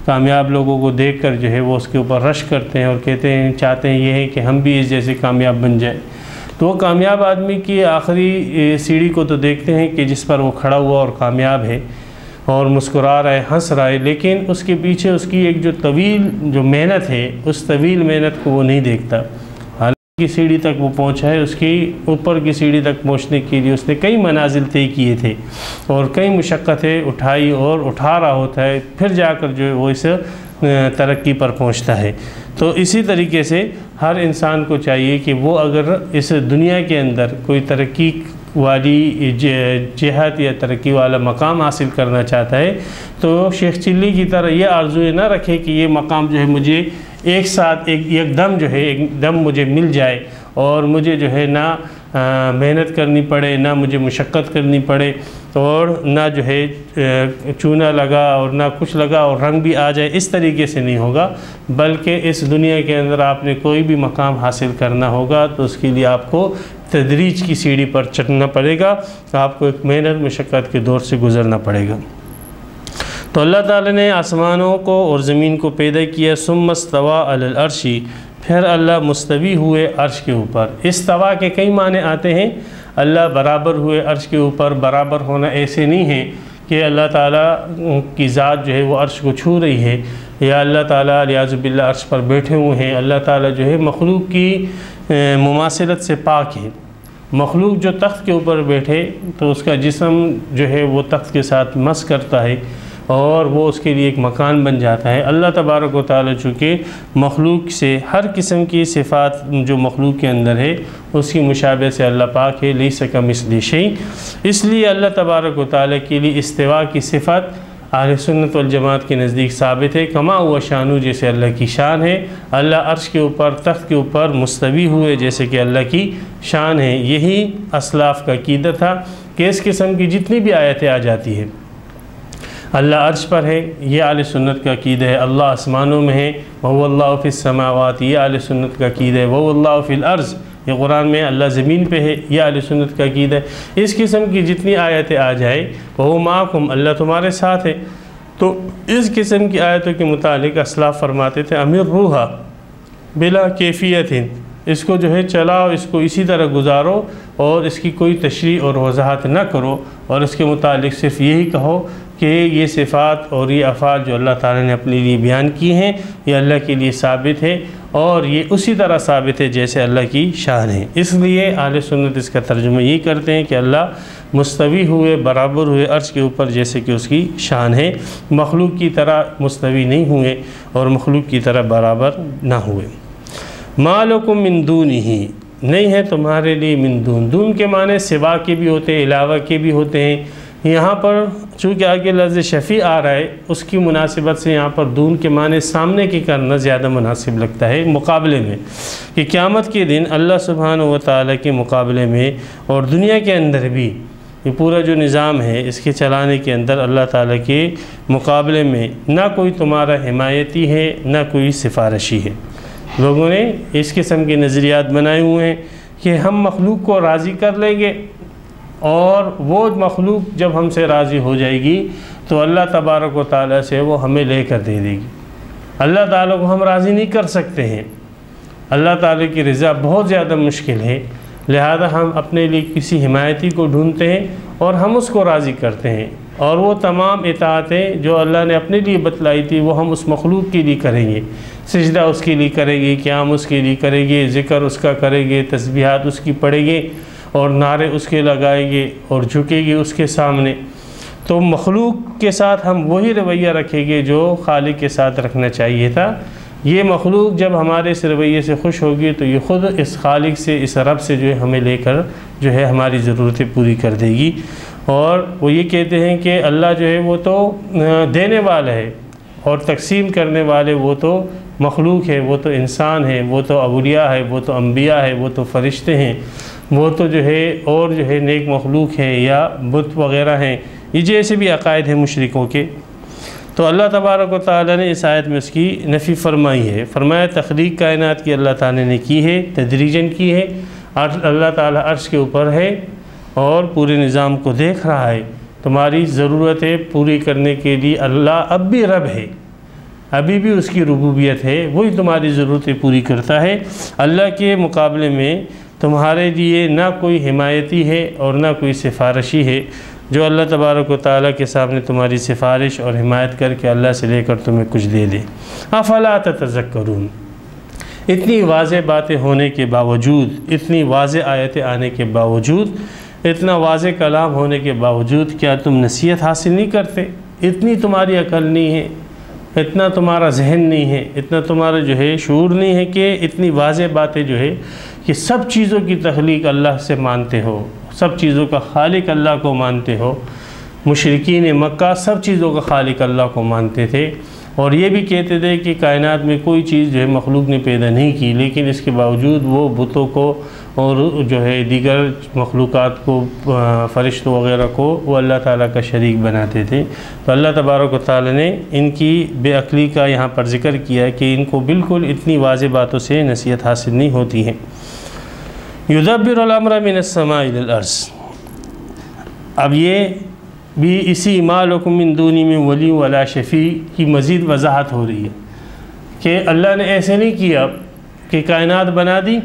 کامیاب لوگوں کو دیکھ کر جو ہے وہ اس کے اوپر رش کرتے ہیں اور کہتے ہیں چاہتے ہیں یہ ہے کہ ہم بھی اس جیسے کامیاب بن جائیں۔ تو وہ کامیاب آدمی کی آخری سیڑھی کو تو دیکھتے ہیں کہ جس پر وہ کھڑا ہوا اور کامیاب ہے اور مسکرا رہا ہے، ہنس رہا ہے، لیکن اس کے پیچھے اس کی ایک جو طویل جو محنت ہے، اس طویل محنت کو وہ نہیں دیکھتا۔ حالانکہ کی سیڑھی تک وہ پہنچا ہے، اس کی اوپر کی سیڑھی تک پہنچنے کے لیے اس نے کئی منازل طے کیے تھے اور کئی مشقتیں اٹھائی اور اٹھا رہا ہوتا ہے، پھر جا کر جو ہے وہ اس ترقی پر پہنچتا ہے۔ تو اسی طریقے سے ہر انسان کو چاہیے کہ وہ اگر اس دنیا کے اندر کوئی ترقی والی جہت یا ترقی والا مقام حاصل کرنا چاہتا ہے تو شیخ چلی کی طرح یہ آرزو نہ رکھے کہ یہ مقام جو ہے مجھے ایک ساتھ ایک دم مجھے مل جائے اور مجھے جو ہے نہ محنت کرنی پڑے، نہ مجھے مشقت کرنی پڑے اور نہ جو ہے چونا لگا اور نہ کچھ لگا اور رنگ بھی آ جائے، اس طریقے سے نہیں ہوگا، بلکہ اس دنیا کے اندر آپ نے کوئی بھی مقام حاصل کرنا ہوگا تو اس کے لیے آپ کو تدریج کی سیڑھی پر چڑھنا پڑے گا، آپ کو ایک محنت مشقت کے دور سے گزرنا پڑے گا۔ تو اللہ تعالیٰ نے آسمانوں کو اور زمین کو پیدا کیا، ثم استوى علی العرش، پھر اللہ مستوی ہوئے عرش کے اوپر۔ استوا کے کئی معنی آتے ہیں، اللہ برابر ہوئے عرش کے اوپر۔ برابر ہونا ایسے نہیں ہے کہ اللہ تعالیٰ کی ذات جو ہے وہ عرش کو چھو رہی ہے یا اللہ تعالیٰ علیہ باللہ عرش پر بیٹھے ہوئے ہیں۔ اللہ تعالیٰ جو ہے مخلوق کی مماثلت سے پاک ہے۔ مخلوق جو تخت کے اوپر بیٹھے تو اس کا جسم جو ہے وہ تخت کے ساتھ مس کرتا ہے اور وہ اس کے لیے ایک مکان بن جاتا ہے۔ اللہ تبارک و تعالیٰ چونکہ مخلوق سے ہر قسم کی صفات جو مخلوق کے اندر ہے اس کی مشابہ سے اللہ پاک ہے، لیس کمثلہ شیء، اس لیے اللہ تبارک و تعالیٰ کے لیے استوا کی صفت اہل سنت والجماعت کے نزدیک ثابت ہے، کما ہوا شانو، جیسے اللہ کی شان ہے۔ اللہ عرش کے اوپر تخت کے اوپر مستوی ہوئے جیسے کہ اللہ کی شان ہے۔ یہی اسلاف کا عقیدہ تھا کہ اس قسم کی جتنی بھی آیتیں آ جاتی ہیں اللہ عرش پر ہے، یہ اہل سنت کا عقیدہ ہے۔ اللہ آسمانوں میں ہے، وَهُوَ اللَّهُ فِي السَّمَاوَاتِ، یہ اہل سنت کا عقیدہ ہے۔ وَهُوَ اللَّهُ فِي الْأَرْضِ، یہ قرآن میں اللہ زمین پہ ہے، یہ اہل سنت کا عقیدہ ہے۔ اس قسم کی جتنی آیتیں آ جائے، وَهُوَ مَعَكُمْ، اللہ تمہارے ساتھ ہے، تو اس قسم کی آیتوں کے متعلق اسلاف فرماتے تھے امیر روحا بلا کیفیت، اس کو جو ہے چلاؤ، اس کو اسی طرح گزارو اور اس کی کوئی تشریح اور وضاحت نہ کرو، اور اس کے متعلق صرف یہی کہو کہ یہ صفات اور یہ افعال جو اللہ تعالیٰ نے اپنے لیے بیان کی ہیں یہ اللہ کے لیے ثابت ہے اور یہ اسی طرح ثابت ہے جیسے اللہ کی شان ہے۔ اس لیے اہل سنت اس کا ترجمہ یہی کرتے ہیں کہ اللہ مستوی ہوئے، برابر ہوئے عرش کے اوپر جیسے کہ اس کی شان ہے، مخلوق کی طرح مستوی نہیں ہوئے اور مخلوق کی طرح برابر نہ ہوئے۔ ما لکم من دونہ، نہیں ہے تمہارے لیے من دون، دون کے معنی سوا کے بھی ہوتے ہیں، علاوہ کے بھی ہوتے ہیں۔ یہاں پر چونکہ آگے لفظ شفیع آ رہا ہے اس کی مناسبت سے یہاں پر دون کے معنی سامنے کی کرنا زیادہ مناسب لگتا ہے مقابلے میں، کہ قیامت کے دن اللہ سبحانہ و تعالیٰ کے مقابلے میں اور دنیا کے اندر بھی یہ پورا جو نظام ہے اس کے چلانے کے اندر اللہ تعالیٰ کے مقابلے میں نہ کوئی تمہارا حمایتی ہے نہ کوئی سفارشی ہے۔ لوگوں نے اس قسم کے نظریات بنائے ہوئے ہیں کہ ہم مخلوق کو راضی کر لیں گے اور وہ مخلوق جب ہم سے راضی ہو جائے گی تو اللہ تبارک و تعالیٰ سے وہ ہمیں لے کر دے دے گی۔ اللہ تعالیٰ کو ہم راضی نہیں کر سکتے ہیں، اللہ تعالیٰ کی رضا بہت زیادہ مشکل ہے، لہذا ہم اپنے لیے کسی حمایتی کو ڈھونڈتے ہیں اور ہم اس کو راضی کرتے ہیں، اور وہ تمام اطاعتیں جو اللہ نے اپنے لیے بتلائی تھی وہ ہم اس مخلوق کے لیے کریں گے، سجدہ اس کے لیے کریں گے، قیام اس کے لیے کریں گے، ذکر اس کا کریں گے، تسبیحات اس کی پڑھیں گے اور نعرے اس کے لگائیں گے اور جھکے گے اس کے سامنے۔ تو مخلوق کے ساتھ ہم وہی رویہ رکھیں گے جو خالق کے ساتھ رکھنا چاہیے تھا۔ یہ مخلوق جب ہمارے اس رویے سے خوش ہوگی تو یہ خود اس خالق سے، اس رب سے جو ہے ہمیں لے کر جو ہے ہماری ضرورتیں پوری کر دے گی۔ اور وہ یہ کہتے ہیں کہ اللہ جو ہے وہ تو دینے والا ہے اور تقسیم کرنے والے وہ تو مخلوق ہے، وہ تو انسان ہے، وہ تو اولیاء ہے، وہ تو انبیاء ہے، وہ تو فرشتے ہیں، وہ تو جو ہے اور جو ہے نیک مخلوق ہے یا بت وغیرہ ہیں، یہ جیسے بھی عقائد ہیں مشرکوں کے۔ تو اللہ تبارک و تعالیٰ نے اس آیت میں اس کی نفی فرمائی ہے، فرمایا تخلیق کائنات کی اللہ تعالیٰ نے کی ہے، تدریجاً کی ہے، اللہ تعالیٰ عرش کے اوپر ہے اور پورے نظام کو دیکھ رہا ہے، تمہاری ضرورتیں پوری کرنے کے لیے اللہ اب بھی رب ہے، ابھی بھی اس کی ربوبیت ہے، وہی تمہاری ضرورتیں پوری کرتا ہے۔ اللہ کے مقابلے میں تمہارے لیے نہ کوئی حمایتی ہے اور نہ کوئی سفارشی ہے جو اللہ تبارک و تعالیٰ کے سامنے تمہاری سفارش اور حمایت کر کے اللہ سے لے کر تمہیں کچھ دے دے۔ افلا تتذکرون، اتنی واضح باتیں ہونے کے باوجود، اتنی واضح آیتیں آنے کے باوجود، اتنا واضح کلام ہونے کے باوجود کیا تم نصیحت حاصل نہیں کرتے؟ اتنی تمہاری عقل نہیں ہے، اتنا تمہارا ذہن نہیں ہے، اتنا تمہارا جو ہے شعور نہیں ہے کہ اتنی واضح باتیں جو ہے کہ سب چیزوں کی تخلیق اللہ سے مانتے ہو، سب چیزوں کا خالق اللہ کو مانتے ہو۔ مشرکین مکہ سب چیزوں کا خالق اللہ کو مانتے تھے اور یہ بھی کہتے تھے کہ کائنات میں کوئی چیز جو ہے مخلوق نے پیدا نہیں کی، لیکن اس کے باوجود وہ بتوں کو اور جو ہے دیگر مخلوقات کو، فرشتوں وغیرہ کو وہ اللہ تعالیٰ کا شریک بناتے تھے۔ تو اللہ تبارک و تعالیٰ نے ان کی بے عقلی کا یہاں پر ذکر کیا کہ ان کو بالکل اتنی واضح باتوں سے نصیحت حاصل نہیں ہوتی ہے۔ یدبر الامر من السماء الی الارض، اب یہ بھی اسی ما لکم من دونی من ولی ولا شفیع کی مزید وضاحت ہو رہی ہے کہ اللہ نے ایسے نہیں کیا کہ کائنات بنا دی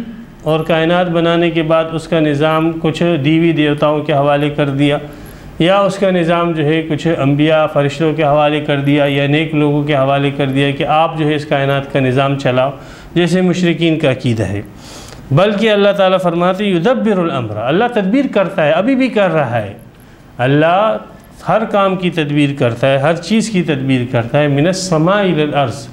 اور کائنات بنانے کے بعد اس کا نظام کچھ دیوی دیوتاؤں کے حوالے کر دیا، یا اس کا نظام جو ہے کچھ انبیاء فرشتوں کے حوالے کر دیا یا نیک لوگوں کے حوالے کر دیا کہ آپ جو ہے اس کائنات کا نظام چلاؤ، جیسے مشرکین کا عقیدہ ہے۔ بلکہ اللہ تعالیٰ فرماتے یدبر الامر، اللہ تدبیر کرتا ہے، ابھی بھی کر رہا ہے۔ اللہ ہر کام کی تدبیر کرتا ہے، ہر چیز کی تدبیر کرتا ہے۔ من السماء الی الارض،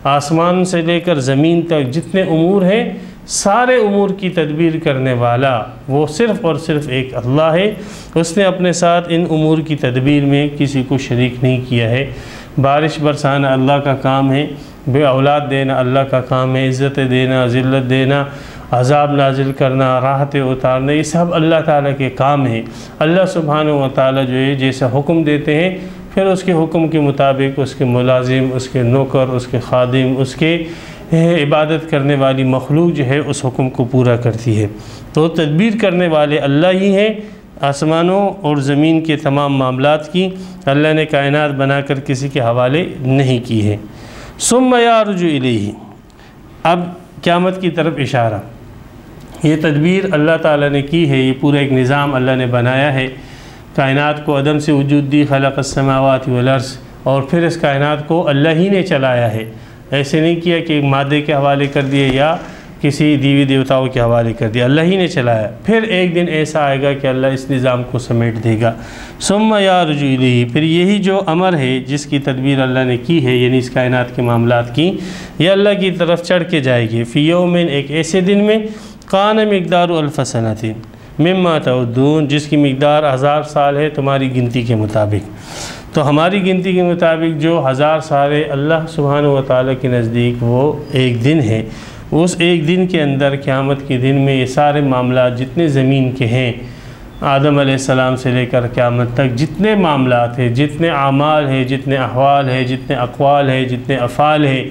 آسمان سے لے کر زمین تک جتنے امور ہیں سارے امور کی تدبیر کرنے والا وہ صرف اور صرف ایک اللہ ہے۔ اس نے اپنے ساتھ ان امور کی تدبیر میں کسی کو شریک نہیں کیا ہے۔ بارش برسانا اللہ کا کام ہے، بے اولاد دینا اللہ کا کام ہے، عزت دینا، ذلت دینا، عذاب نازل کرنا، راحتیں اتارنا، یہ سب اللہ تعالیٰ کے کام ہیں۔ اللہ سبحانہ و تعالیٰ جو ہے جیسا حکم دیتے ہیں پھر اس کے حکم کے مطابق اس کے ملازم، اس کے نوکر، اس کے خادم، اس کے عبادت کرنے والی مخلوق جو ہے اس حکم کو پورا کرتی ہے۔ تو تدبیر کرنے والے اللہ ہی ہیں، آسمانوں اور زمین کے تمام معاملات کی اللہ نے کائنات بنا کر کسی کے حوالے نہیں کی ہے۔ ثم یعرج الیہ، اب قیامت کی طرف اشارہ، یہ تدبیر اللہ تعالیٰ نے کی ہے، یہ پورا ایک نظام اللہ نے بنایا ہے۔ کائنات کو عدم سے وجود دی، خلق السماوات والارض، اور پھر اس کائنات کو اللہ ہی نے چلایا ہے، ایسے نہیں کیا کہ مادے کے حوالے کر دیے یا کسی دیوی دیوتاؤں کے حوالے کر دیا، اللہ ہی نے چلایا۔ پھر ایک دن ایسا آئے گا کہ اللہ اس نظام کو سمیٹ دے گا۔ ثم یعرج الیہ، پھر یہی جو امر ہے جس کی تدبیر اللہ نے کی ہے، یعنی اس کائنات کے معاملات کی، یہ اللہ کی طرف چڑھ کے جائے گی۔ فی یوم، ایک ایسے دن میں، کان مقدار الف سنۃ مما تعدون، جس کی مقدار 1000 سال ہے تمہاری گنتی کے مطابق۔ تو ہماری گنتی کے مطابق جو 1000 سال ہے اللہ سبحانہ و تعالیٰ کے نزدیک وہ ایک دن ہے۔ اس ایک دن کے اندر، قیامت کے دن میں، یہ سارے معاملات جتنے زمین کے ہیں، آدم علیہ السلام سے لے کر قیامت تک جتنے معاملات ہیں، جتنے اعمال ہیں، جتنے احوال ہیں، جتنے اقوال ہیں، جتنے افعال ہیں،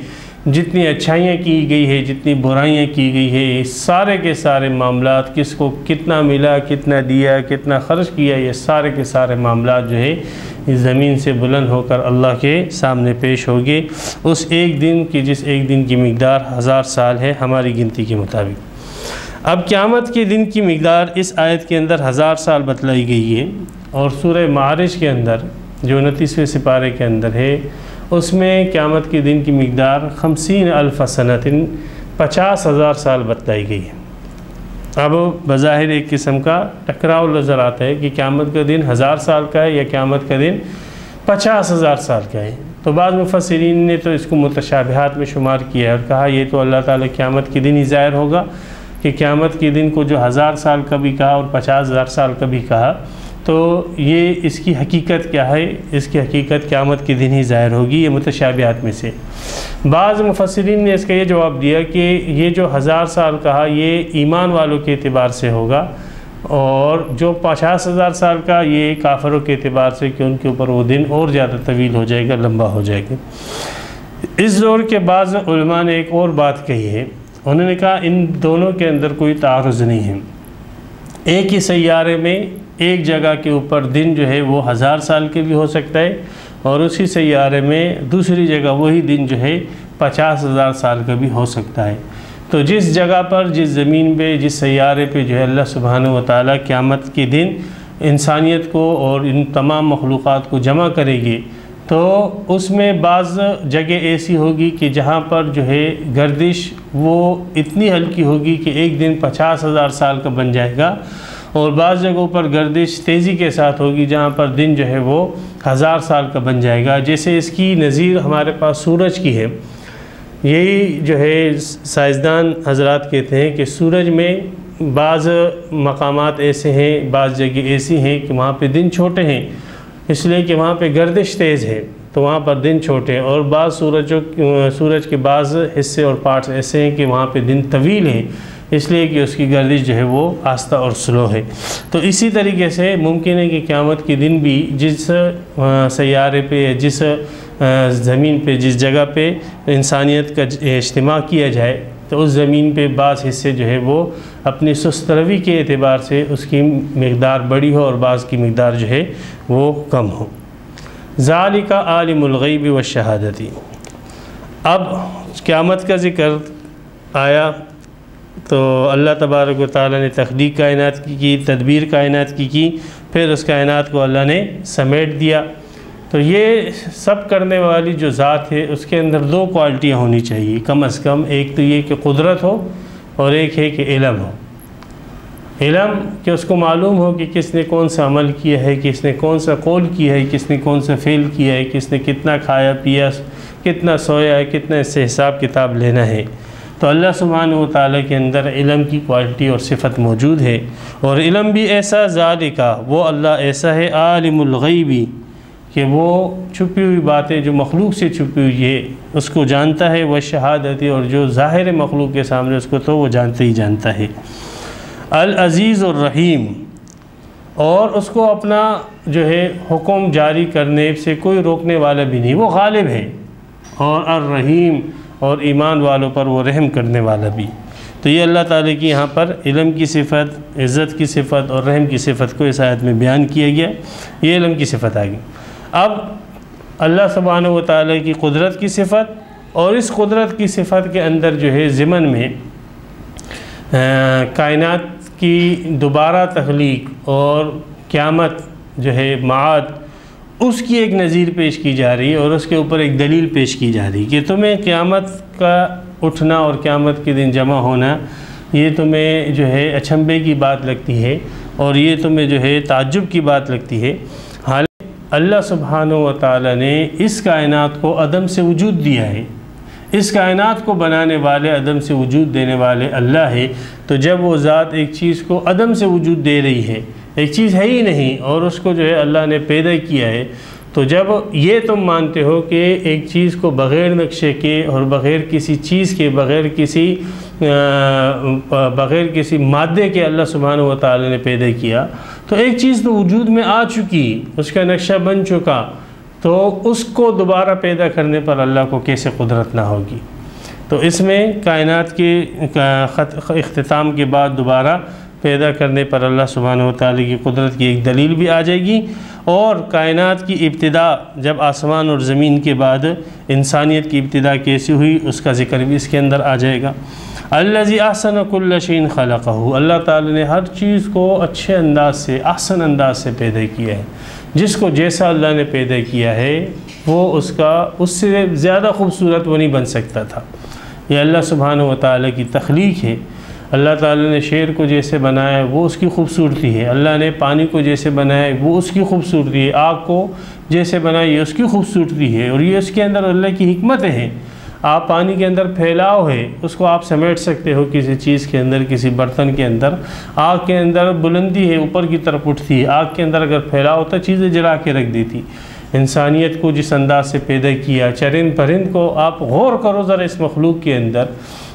جتنی اچھائیاں کی گئی ہے، جتنی برائیاں کی گئی ہے، یہ سارے کے سارے معاملات، کس کو کتنا ملا، کتنا دیا، کتنا خرچ کیا، یہ سارے کے سارے معاملات جو ہے اس زمین سے بلند ہو کر اللہ کے سامنے پیش ہوگے اس ایک دن کی، جس ایک دن کی مقدار 1000 سال ہے ہماری گنتی کے مطابق۔ اب قیامت کے دن کی مقدار اس آیت کے اندر 1000 سال بتلائی گئی ہے، اور سورہ معارج کے اندر جو 29ویں سپارے کے اندر ہے اس میں قیامت کے دن کی مقدار 50,000 سنۃ 50,000 سال بتلائی گئی ہے۔ اب بظاہر ایک قسم کا ٹکراؤ نظر آتا ہے کہ قیامت کا دن 1000 سال کا ہے یا قیامت کا دن 50,000 سال کا ہے۔ تو بعض مفسرین نے تو اس کو متشابہات میں شمار کیا ہے اور کہا یہ تو اللہ تعالیٰ قیامت کے دن ہی ظاہر ہوگا کہ قیامت کے دن کو جو 1000 سال کا بھی کہا اور 50,000 سال کا بھی کہا، تو یہ اس کی حقیقت کیا ہے؟ اس کی حقیقت قیامت کے دن ہی ظاہر ہوگی، یہ متشابہات میں سے۔ بعض مفسرین نے اس کا یہ جواب دیا کہ یہ جو 1000 سال کہا یہ ایمان والوں کے اعتبار سے ہوگا، اور جو 50,000 سال کا یہ کافروں کے اعتبار سے کہ ان کے اوپر وہ دن اور زیادہ طویل ہو جائے گا، لمبا ہو جائے گا۔ اس دور کے بعض علماء نے ایک اور بات کہی ہے، انہوں نے کہا ان دونوں کے اندر کوئی تعارض نہیں ہے۔ ایک ہی سیارے میں ایک جگہ کے اوپر دن جو ہے وہ 1000 سال کے بھی ہو سکتا ہے، اور اسی سیارے میں دوسری جگہ وہی دن جو ہے 50,000 سال کا بھی ہو سکتا ہے۔ تو جس جگہ پر، جس زمین پہ، جس سیارے پہ جو ہے اللہ سبحانہ و تعالیٰ قیامت کے دن انسانیت کو اور ان تمام مخلوقات کو جمع کرے گی، تو اس میں بعض جگہ ایسی ہوگی کہ جہاں پر جو ہے گردش وہ اتنی ہلکی ہوگی کہ ایک دن 50,000 سال کا بن جائے گا، اور بعض جگہوں پر گردش تیزی کے ساتھ ہوگی جہاں پر دن جو ہے وہ 1000 سال کا بن جائے گا۔ جیسے اس کی نظیر ہمارے پاس سورج کی ہے۔ یہی جو ہے سائنسدان حضرات کہتے ہیں کہ سورج میں بعض مقامات ایسے ہیں، بعض جگہ ایسی ہیں کہ وہاں پہ دن چھوٹے ہیں، اس لیے کہ وہاں پہ گردش تیز ہے تو وہاں پر دن چھوٹے ہیں، اور بعض سورج کے بعض حصے اور پارٹس ایسے ہیں کہ وہاں پہ دن طویل ہیں، اس لیے کہ اس کی گردش جو ہے وہ آہستہ اور سلو ہے۔ تو اسی طریقے سے ممکن ہے کہ قیامت کے دن بھی جس سیارے پہ یا جس زمین پہ، جس جگہ پہ انسانیت کا اجتماع کیا جائے، تو اس زمین پہ بعض حصے جو ہے وہ اپنی سست روی کے اعتبار سے اس کی مقدار بڑی ہو اور بعض کی مقدار جو ہے وہ کم ہو۔ ذالک عالم الغیب والشہادۃ۔ اب قیامت کا ذکر آیا تو اللہ تبارک و تعالیٰ نے تخلیق کائنات کی، تدبیر کائنات کی، پھر اس کائنات کو اللہ نے سمیٹ دیا۔ تو یہ سب کرنے والی جو ذات ہے اس کے اندر 2 کوالٹیاں ہونی چاہیے کم از کم، ایک تو یہ کہ قدرت ہو اور ایک ہے کہ علم ہو۔ علم کہ اس کو معلوم ہو کہ کس نے کون سا عمل کیا ہے، کس نے کون سا قول کیا ہے، کس نے کون سا فعل کیا ہے، کس نے کتنا کھایا پیا، کتنا سویا ہے، کتنا اس سے حساب کتاب لینا ہے۔ تو اللہ سبحانہ و تعالیٰ کے اندر علم کی کوالٹی اور صفت موجود ہے، اور علم بھی ایسا ذالکہ، وہ اللہ ایسا ہے عالم الغیبی کہ وہ چھپی ہوئی باتیں جو مخلوق سے چھپی ہوئی ہے اس کو جانتا ہے، وہ شہادتی، اور جو ظاہر مخلوق کے سامنے اس کو تو وہ جانتے ہی جانتا ہے۔ العزیز الرحیم، اور اس کو اپنا جو ہے حکم جاری کرنے سے کوئی روکنے والا بھی نہیں، وہ غالب ہے، اور الرحیم، اور ایمان والوں پر وہ رحم کرنے والا بھی۔ تو یہ اللہ تعالیٰ کی یہاں پر علم کی صفت، عزت کی صفت اور رحم کی صفت کو اس آیت میں بیان کیا گیا، یہ علم کی صفت آ گئی۔ اب اللہ سبحانہ و تعالیٰ کی قدرت کی صفت، اور اس قدرت کی صفت کے اندر جو ہے ضمن میں کائنات کی دوبارہ تخلیق اور قیامت جو ہے معاد، اس کی ایک نظیر پیش کی جا رہی ہے، اور اس کے اوپر ایک دلیل پیش کی جا رہی ہے کہ تمہیں قیامت کا اٹھنا اور قیامت کے دن جمع ہونا یہ تمہیں جو ہے اچنبھے کی بات لگتی ہے، اور یہ تمہیں جو ہے تعجب کی بات لگتی ہے۔ حالانکہ اللہ سبحانہ و تعالیٰ نے اس کائنات کو عدم سے وجود دیا ہے، اس کائنات کو بنانے والے، عدم سے وجود دینے والے اللہ ہے۔ تو جب وہ ذات ایک چیز کو عدم سے وجود دے رہی ہے، ایک چیز ہے ہی نہیں، اور اس کو جو ہے اللہ نے پیدا کیا ہے، تو جب یہ تم مانتے ہو کہ ایک چیز کو بغیر نقشے کے اور بغیر کسی چیز کے، بغیر کسی مادے کے اللہ سبحانہ و تعالی نے پیدا کیا، تو ایک چیز تو وجود میں آ چکی، اس کا نقشہ بن چکا، تو اس کو دوبارہ پیدا کرنے پر اللہ کو کیسے قدرت نہ ہوگی؟ تو اس میں کائنات کے اختتام کے بعد دوبارہ پیدا کرنے پر اللہ سبحانہ و تعالی کی قدرت کی ایک دلیل بھی آ جائے گی، اور کائنات کی ابتدا جب آسمان اور زمین کے بعد انسانیت کی ابتدا کیسی ہوئی اس کا ذکر بھی اس کے اندر آ جائے گا۔ الذی احسن کل شیء خلقہ، اللہ تعالی نے ہر چیز کو اچھے انداز سے، احسن انداز سے پیدا کیا ہے، جس کو جیسا اللہ نے پیدا کیا ہے وہ اس سے زیادہ خوبصورت وہ نہیں بن سکتا تھا۔ یہ اللہ سبحانہ و تعالی کی تخلیق ہے۔ اللہ تعالی نے شیر کو جیسے بنایا وہ اس کی خوبصورتی ہے، اللہ نے پانی کو جیسے بنایا وہ اس کی خوبصورتی ہے، آگ کو جیسے بنایا یہ اس کی خوبصورتی ہے، اور یہ اس کے اندر اللہ کی حکمتیں ہیں۔ آپ پانی کے اندر پھیلاؤ ہے، اس کو آپ سمیٹ سکتے ہو کسی چیز کے اندر، کسی برتن کے اندر۔ آگ کے اندر بلندی ہے، اوپر کی طرف اٹھتی ہے، آگ کے اندر اگر پھیلاؤ ہوتا چیزیں جلا کے رکھ دیتی۔ انسانیت کو جس انداز سے پیدا کیا، چرند پرند کو آپ غور کرو ذرا اس مخلوق کے اندر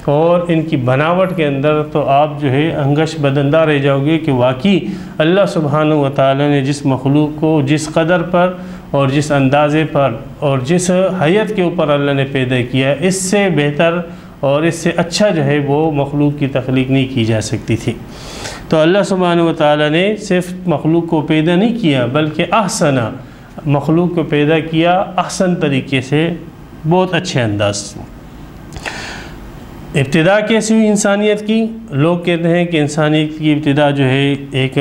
اور ان کی بناوٹ کے اندر، تو آپ جو ہے انگش بدندہ رہ جاؤ گے کہ واقعی اللہ سبحانہ و تعالی نے جس مخلوق کو جس قدر پر اور جس اندازے پر اور جس حیت کے اوپر اللہ نے پیدا کیا، اس سے بہتر اور اس سے اچھا جو ہے وہ مخلوق کی تخلیق نہیں کی جا سکتی تھی۔ تو اللہ سبحانہ و تعالی نے صرف مخلوق کو پیدا نہیں کیا بلکہ احسنہ، مخلوق کو پیدا کیا احسن طریقے سے، بہت اچھے انداز سے۔ ابتدا کیسی ہوئی انسانیت کی؟ لوگ کہتے ہیں کہ انسانیت کی ابتدا جو ہے ایک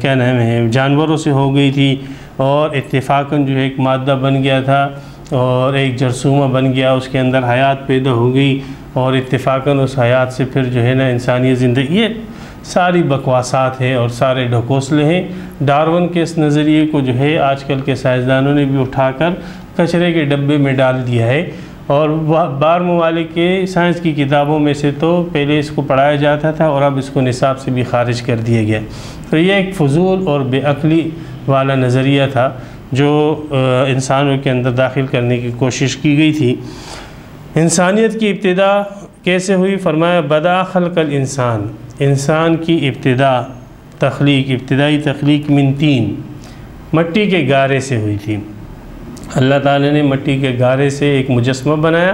کیا نام ہے جانوروں سے ہو گئی تھی، اور اتفاقاً جو ہے ایک مادہ بن گیا تھا اور ایک جرثومہ بن گیا، اس کے اندر حیات پیدا ہو گئی، اور اتفاقاً اس حیات سے پھر جو ہے نا انسانی زندگی۔ یہ ساری بکواسات ہیں اور سارے ڈھکوسلے ہیں۔ ڈارون کے اس نظریے کو جو ہے آج کل کے سائنسدانوں نے بھی اٹھا کر کچرے کے ڈبے میں ڈال دیا ہے، اور بار ممالک کے سائنس کی کتابوں میں سے تو پہلے اس کو پڑھایا جاتا تھا اور اب اس کو نصاب سے بھی خارج کر دیا گیا۔ تو یہ ایک فضول اور بے عقلی والا نظریہ تھا جو انسانوں کے اندر داخل کرنے کی کوشش کی گئی تھی۔ انسانیت کی ابتدا کیسے ہوئی؟ فرمایا بدا خلق الانسان، انسان کی ابتدا ابتدائی تخلیق من طین، مٹی کے گارے سے ہوئی تھی۔ اللہ تعالیٰ نے مٹی کے گارے سے ایک مجسمہ بنایا،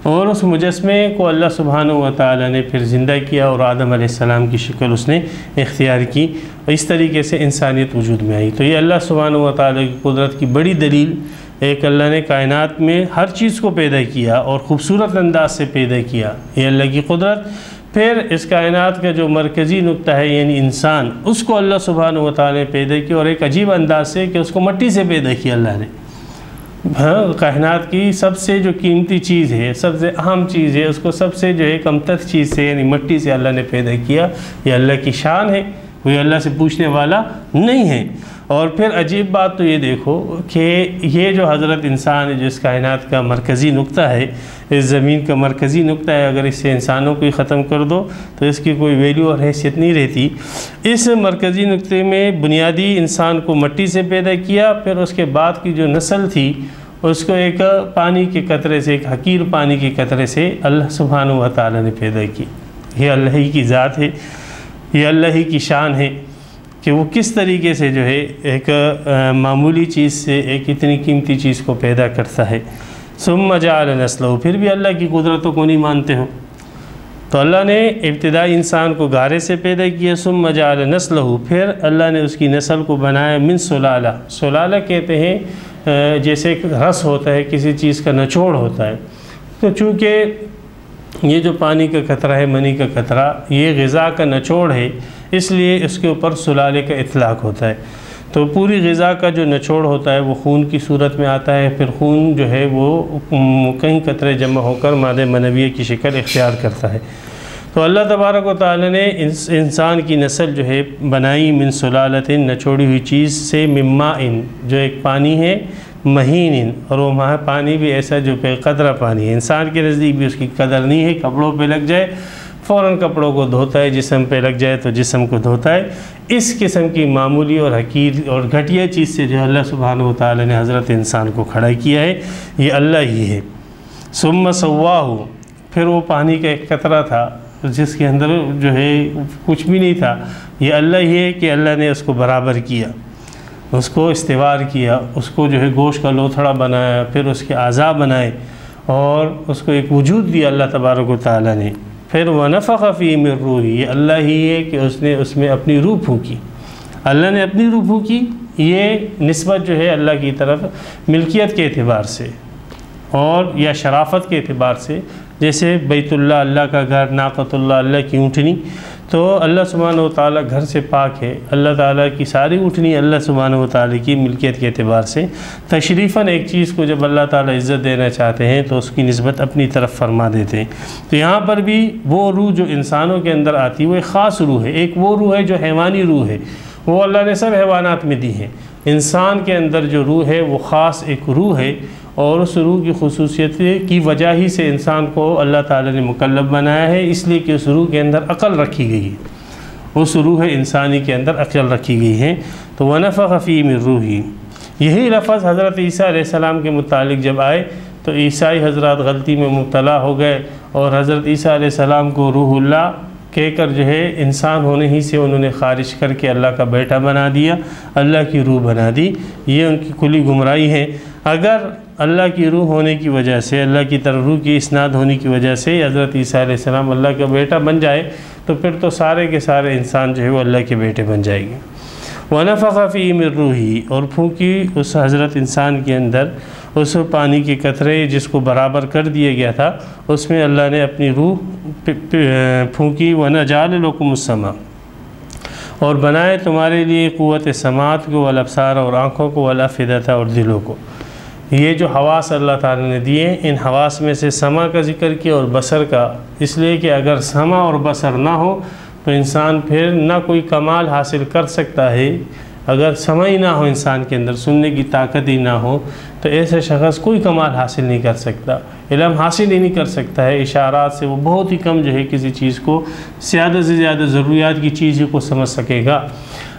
اور اس مجسمے کو اللہ سبحانہ و تعالیٰ نے پھر زندہ کیا، اور آدم علیہ السلام کی شکل اس نے اختیار کی، اور اس طریقے سے انسانیت وجود میں آئی۔ تو یہ اللہ سبحانہ و تعالیٰ کی قدرت کی بڑی دلیل، ایک اللہ نے کائنات میں ہر چیز کو پیدا کیا اور خوبصورت انداز سے پیدا کیا، یہ اللہ کی قدرت۔ پھر اس کائنات کا جو مرکزی نقطہ ہے یعنی انسان، اس کو اللہ سبحانہ و تعالیٰ نے پیدا کیا، اور ایک عجیب انداز سے کہ اس کو مٹی سے پیدا کیا اللہ نے۔ کائنات کی سب سے جو قیمتی چیز ہے، سب سے اہم چیز ہے، اس کو سب سے جو ہے کمتر چیز سے یعنی مٹی سے اللہ نے پیدا کیا۔ یہ اللہ کی شان ہے، کوئی اللہ سے پوچھنے والا نہیں ہے۔ اور پھر عجیب بات تو یہ دیکھو کہ یہ جو حضرت انسان ہے، جو اس کائنات کا مرکزی نقطہ ہے، اس زمین کا مرکزی نقطہ ہے، اگر اس سے انسانوں کو ہی ختم کر دو تو اس کی کوئی ویلیو اور حیثیت نہیں رہتی۔ اس مرکزی نقطے میں بنیادی انسان کو مٹی سے پیدا کیا، پھر اس کے بعد کی جو نسل تھی اس کو ایک پانی کے قطرے سے، ایک حقیر پانی کے قطرے سے اللہ سبحانہ و تعالیٰ نے پیدا کی۔ یہ اللہ ہی کی ذات ہے، یہ اللہ ہی کی شان ہے کہ وہ کس طریقے سے جو ہے ایک معمولی چیز سے ایک اتنی قیمتی چیز کو پیدا کرتا ہے۔ ثم جعل نسلہ، پھر بھی اللہ کی قدرتوں کو نہیں مانتے ہو۔ تو اللہ نے ابتدائی انسان کو گارے سے پیدا کیا، ثم جعل نسلہ، پھر اللہ نے اس کی نسل کو بنایا من سلالہ۔ سلالہ کہتے ہیں جیسے ایک رس ہوتا ہے، کسی چیز کا نچوڑ ہوتا ہے، تو چونکہ یہ جو پانی کا قطرہ ہے، منی کا قطرہ، یہ غذا کا نچوڑ ہے، اس لیے اس کے اوپر سلالے کا اطلاق ہوتا ہے۔ تو پوری غذا کا جو نچوڑ ہوتا ہے وہ خون کی صورت میں آتا ہے، پھر خون جو ہے وہ کئی قطرے جمع ہو کر مادہ منویہ کی شکل اختیار کرتا ہے۔ تو اللہ تبارک و تعالی نے انسان کی نسل جو ہے بنائی من سلالت، نچوڑی ہوئی چیز سے، من ماء، جو ایک پانی ہے، مہین، اور وہ پانی بھی ایسا جو بے قدرہ پانی ہے، انسان کے نزدیک بھی اس کی قدر نہیں ہے، کپڑوں پہ لگ جائے فوراً کپڑوں کو دھوتا ہے، جسم پہ لگ جائے تو جسم کو دھوتا ہے۔ اس قسم کی معمولی اور حقیر اور گھٹیا چیز سے جو اللہ سبحانہ و تعالی نے حضرت انسان کو کھڑا کیا ہے، یہ اللہ ہی ہے۔ ثم سواہ، پھر وہ پانی کا ایک قطرہ تھا جس کے اندر جو ہے کچھ بھی نہیں تھا، یہ اللہ ہی ہے کہ اللہ نے اس کو برابر کیا، اس کو استوار کیا، اس کو جو ہے گوشت کا لوتھڑا بنایا، پھر اس کے اعضاء بنائے اور اس کو ایک وجود دیا اللہ تبارک و تعالی نے۔ پھر وَنَفَخَ فِيهِ مِن رُوحِهِ، یہ اللہ ہی ہے کہ اس نے اس میں اپنی روح پھونکی، اللہ نے اپنی روح پھونکی۔ یہ نسبت جو ہے اللہ کی طرف ملکیت کے اعتبار سے اور یا شرافت کے اعتبار سے، جیسے بیت اللہ اللہ کا گھر، ناقۃ اللہ اللہ کی اونٹنی، تو اللہ سبحانہ و تعالیٰ گھر سے پاک ہے، اللہ تعالیٰ کی ساری اونٹنی اللہ سبحانہ و تعالیٰ کی ملکیت کے اعتبار سے۔ تشریفاً ایک چیز کو جب اللہ تعالیٰ عزت دینا چاہتے ہیں تو اس کی نسبت اپنی طرف فرما دیتے ہیں۔ تو یہاں پر بھی وہ روح جو انسانوں کے اندر آتی ہے وہ ایک خاص روح ہے، ایک وہ روح ہے جو حیوانی روح ہے، وہ اللہ نے سب حیوانات میں دی ہے۔ انسان کے اندر جو روح ہے وہ خاص ایک روح ہے، اور اس روح کی خصوصیت کی وجہ ہی سے انسان کو اللہ تعالیٰ نے مکلف بنایا ہے، اس لیے کہ اس روح کے اندر عقل رکھی گئی ہے، اس روح انسانی کے اندر عقل رکھی گئی ہے۔ تو وَنَفَخَ فِيهِ مِن رُوحِهِ، یہی لفظ حضرت عیسیٰ علیہ السلام کے متعلق جب آئے تو عیسائی حضرات غلطی میں مبتلا ہو گئے، اور حضرت عیسیٰ علیہ السلام کو روح اللہ کہہ کر جو ہے انسان ہونے ہی سے انہوں نے خارج کر کے اللہ کا بیٹا بنا دیا، اللہ کی روح بنا دی۔ یہ ان کی کلی گمراہی ہے۔ اگر اللہ کی روح ہونے کی وجہ سے، اللہ کی طرف روح کی اسناد ہونے کی وجہ سے حضرت عیسیٰ علیہ السلام اللہ کا بیٹا بن جائے تو پھر تو سارے کے سارے انسان جو ہے وہ اللہ کے بیٹے بن جائے گے۔ ونفخ فیہ من روحہ، اور پھونکی اس حضرت انسان کے اندر اس پانی کے قطرے جس کو برابر کر دیا گیا تھا، اس میں اللہ نے اپنی روح پھونکی۔ وَنَجَعَلَ لَكُمُ السَّمْعَ، اور بنائے تمہارے لیے قوت سماعت کو، والابصار، اور آنکھوں کو، والافئدۃ، اور دلوں کو۔ یہ جو حواس اللہ تعالیٰ نے دیے، ان حواس میں سے سمع کا ذکر کیا اور بصر کا، اس لیے کہ اگر سمع اور بصر نہ ہو تو انسان پھر نہ کوئی کمال حاصل کر سکتا ہے۔ اگر سمع ہی نہ ہو انسان کے اندر، سننے کی طاقت ہی نہ ہو، تو ایسے شخص کوئی کمال حاصل نہیں کر سکتا، علم حاصل ہی نہیں کر سکتا ہے۔ اشارات سے وہ بہت ہی کم جو ہے کسی چیز کو، زیادہ سے زیادہ ضروریات کی چیزوں کو سمجھ سکے گا۔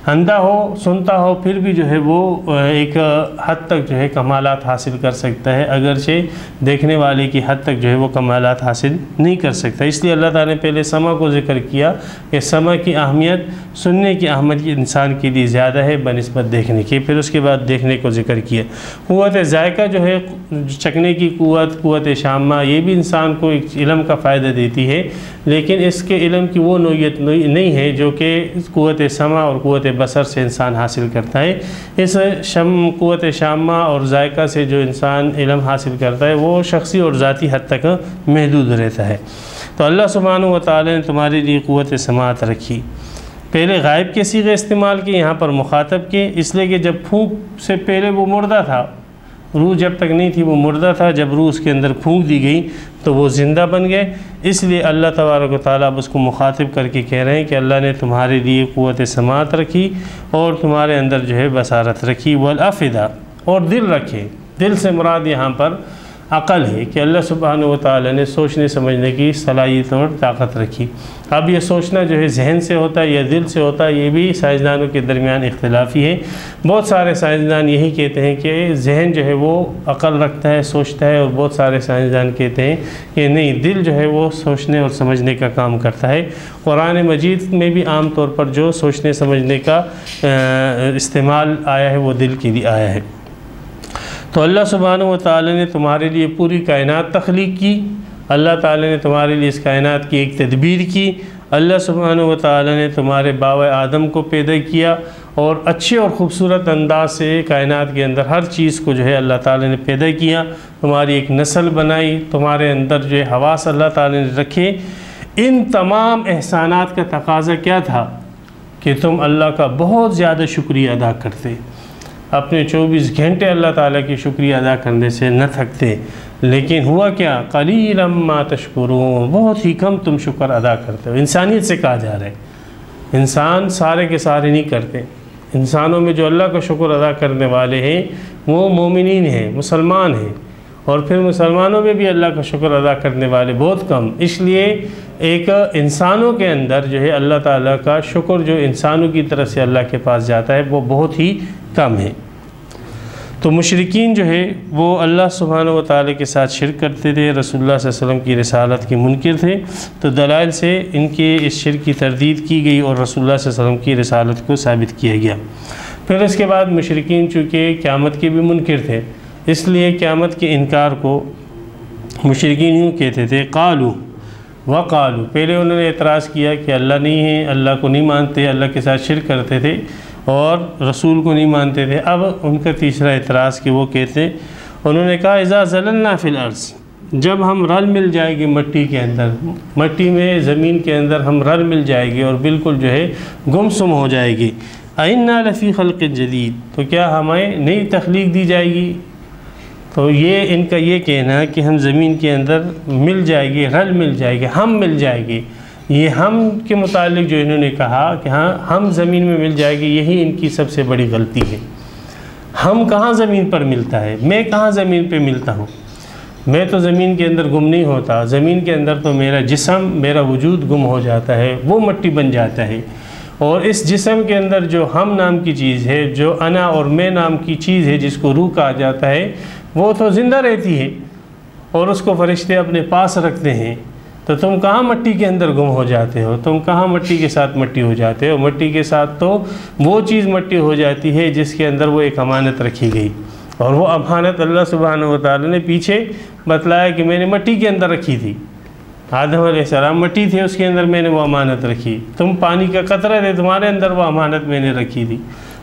اندھا ہو، سنتا ہو، پھر بھی جو ہے وہ ایک حد تک جو ہے کمالات حاصل کر سکتا ہے، اگرچہ دیکھنے والے کی حد تک جو ہے وہ کمالات حاصل نہیں کر سکتا۔ اس لیے اللہ تعالیٰ نے پہلے سمع کو ذکر کیا کہ سمع کی اہمیت، سننے کی اہمیت انسان کے لیے زیادہ ہے بنسبت دیکھنے کی، پھر اس کے بعد دیکھنے کو ذکر کیا۔ قوت ذائقہ جو ہے، چکھنے کی قوت، قوت شامہ، یہ بھی انسان کو ایک علم کا فائدہ دیتی ہے، لیکن اس کے علم کی وہ نوعیت نہیں ہے جو کہ قوت سمع اور قوت بصر سے انسان حاصل کرتا ہے۔ اس قوت شامہ اور ذائقہ سے جو انسان علم حاصل کرتا ہے وہ شخصی اور ذاتی حد تک محدود رہتا ہے۔ تو اللہ سبحانہ و تعالی نے تمہارے لیے قوت سماعت رکھی۔ پہلے غائب کے صیغے استعمال کیے، یہاں پر مخاطب کے، اس لیے کہ جب پھونک سے پہلے وہ مردہ تھا، روح جب تک نہیں تھی وہ مردہ تھا، جب روح اس کے اندر پھونک دی گئی تو وہ زندہ بن گئے۔ اس لیے اللہ تبارک و تعالیٰ اب اس کو مخاطب کر کے کہہ رہے ہیں کہ اللہ نے تمہارے لیے قوت سماعت رکھی اور تمہارے اندر جو ہے بصارت رکھی، والافئدہ، اور دل رکھے۔ دل سے مراد یہاں پر عقل ہے کہ اللہ سبحانہ و تعالیٰ نے سوچنے سمجھنے کی صلاحیت اور طاقت رکھی۔ اب یہ سوچنا جو ہے ذہن سے ہوتا ہے یا دل سے ہوتا ہے، یہ بھی سائنسدانوں کے درمیان اختلافی ہے۔ بہت سارے سائنسدان یہی کہتے ہیں کہ ذہن جو ہے وہ عقل رکھتا ہے، سوچتا ہے، اور بہت سارے سائنسدان کہتے ہیں کہ نہیں، دل جو ہے وہ سوچنے اور سمجھنے کا کام کرتا ہے۔ قرآن مجید میں بھی عام طور پر جو سوچنے سمجھنے کا استعمال آیا ہے وہ دل کے لیے آیا ہے۔ تو اللہ سبحانہ و تعالی نے تمہارے لیے پوری کائنات تخلیق کی، اللہ تعالی نے تمہارے لیے اس کائنات کی ایک تدبیر کی، اللہ سبحانہ و تعالی نے تمہارے باوائے آدم کو پیدا کیا، اور اچھے اور خوبصورت انداز سے کائنات کے اندر ہر چیز کو جو ہے اللہ تعالی نے پیدا کیا، تمہاری ایک نسل بنائی، تمہارے اندر جو ہے حواس اللہ تعالی نے رکھے۔ ان تمام احسانات کا تقاضا کیا تھا کہ تم اللہ کا بہت زیادہ شکریہ ادا کرتے، اپنے 24 گھنٹے اللہ تعالیٰ کی شکریہ ادا کرنے سے نہ تھکتے، لیکن ہوا کیا؟ قلیلا ما تشکرون، بہت ہی کم تم شکر ادا کرتے ہو۔ انسانیت سے کہا جا رہا ہے، انسان سارے کے سارے نہیں کرتے۔ انسانوں میں جو اللہ کا شکر ادا کرنے والے ہیں وہ مومنین ہیں، مسلمان ہیں، اور پھر مسلمانوں میں بھی اللہ کا شکر ادا کرنے والے بہت کم۔ اس لیے ایک انسانوں کے اندر جو ہے اللہ تعالیٰ کا شکر جو انسانوں کی طرف سے اللہ کے پاس جاتا ہے وہ بہت ہی کم ہے۔ تو مشرکین جو ہے وہ اللہ سبحانہ و تعالیٰ کے ساتھ شرک کرتے تھے، رسول اللہ صلی اللہ علیہ وسلم کی رسالت کے منکر تھے، تو دلائل سے ان کے اس شرک کی تردید کی گئی اور رسول اللہ صلی اللہ علیہ وسلم کی رسالت کو ثابت کیا گیا۔ پھر اس کے بعد مشرکین چونکہ قیامت کے بھی منکر تھے، اس لیے قیامت کے انکار کو مشرکین یوں کہتے تھے، قالو وقالو، پہلے انہوں نے اعتراض کیا کہ اللہ نہیں ہے، اللہ کو نہیں مانتے، اللہ کے ساتھ شرک کرتے تھے اور رسول کو نہیں مانتے تھے۔ اب ان کا تیسرا اعتراض کہ وہ کہتے، انہوں نے کہا اذا ضللنا فی الارض، جب ہم رل مل جائے گی مٹی کے اندر، مٹی میں زمین کے اندر ہم رل مل جائے گی اور بالکل جو ہے گمسم ہو جائے گی، اِنَّا لَفِي خَلْقٍ جَدِيدٍ، تو کیا ہمیں نئی تخلیق دی جائے گی؟ تو یہ ان کا یہ کہنا ہے کہ ہم زمین کے اندر مل جائے گی، رل مل جائے گی، ہم مل جائے گی، یہ ہم کے متعلق جو انہوں نے کہا کہ ہاں ہم زمین میں مل جائے گی، یہی ان کی سب سے بڑی غلطی ہے۔ ہم کہاں زمین پر ملتا ہے؟ میں کہاں زمین پہ ملتا ہوں؟ میں تو زمین کے اندر گم نہیں ہوتا، زمین کے اندر تو میرا جسم، میرا وجود گم ہو جاتا ہے، وہ مٹی بن جاتا ہے، اور اس جسم کے اندر جو ہم نام کی چیز ہے، جو انا اور میں نام کی چیز ہے جس کو روح کہا جاتا ہے، وہ تو زندہ رہتی ہے اور اس کو فرشتے اپنے پاس رکھتے ہیں۔ تو تم کہاں مٹی کے اندر گم ہو جاتے ہو؟ تم کہاں مٹی کے ساتھ مٹی ہو جاتے ہو؟ مٹی کے ساتھ تو وہ چیز مٹی ہو جاتی ہے جس کے اندر وہ ایک امانت رکھی گئی، اور وہ امانت اللہ سبحانہ و تعالی نے پیچھے بتلایا کہ میں نے مٹی کے اندر رکھی تھی۔ آدم علیہ السلام مٹی تھے، اس کے اندر میں نے وہ امانت رکھی۔ تم پانی کا قطرہ تھے، تمہارے اندر وہ امانت میں نے رکھی تھی۔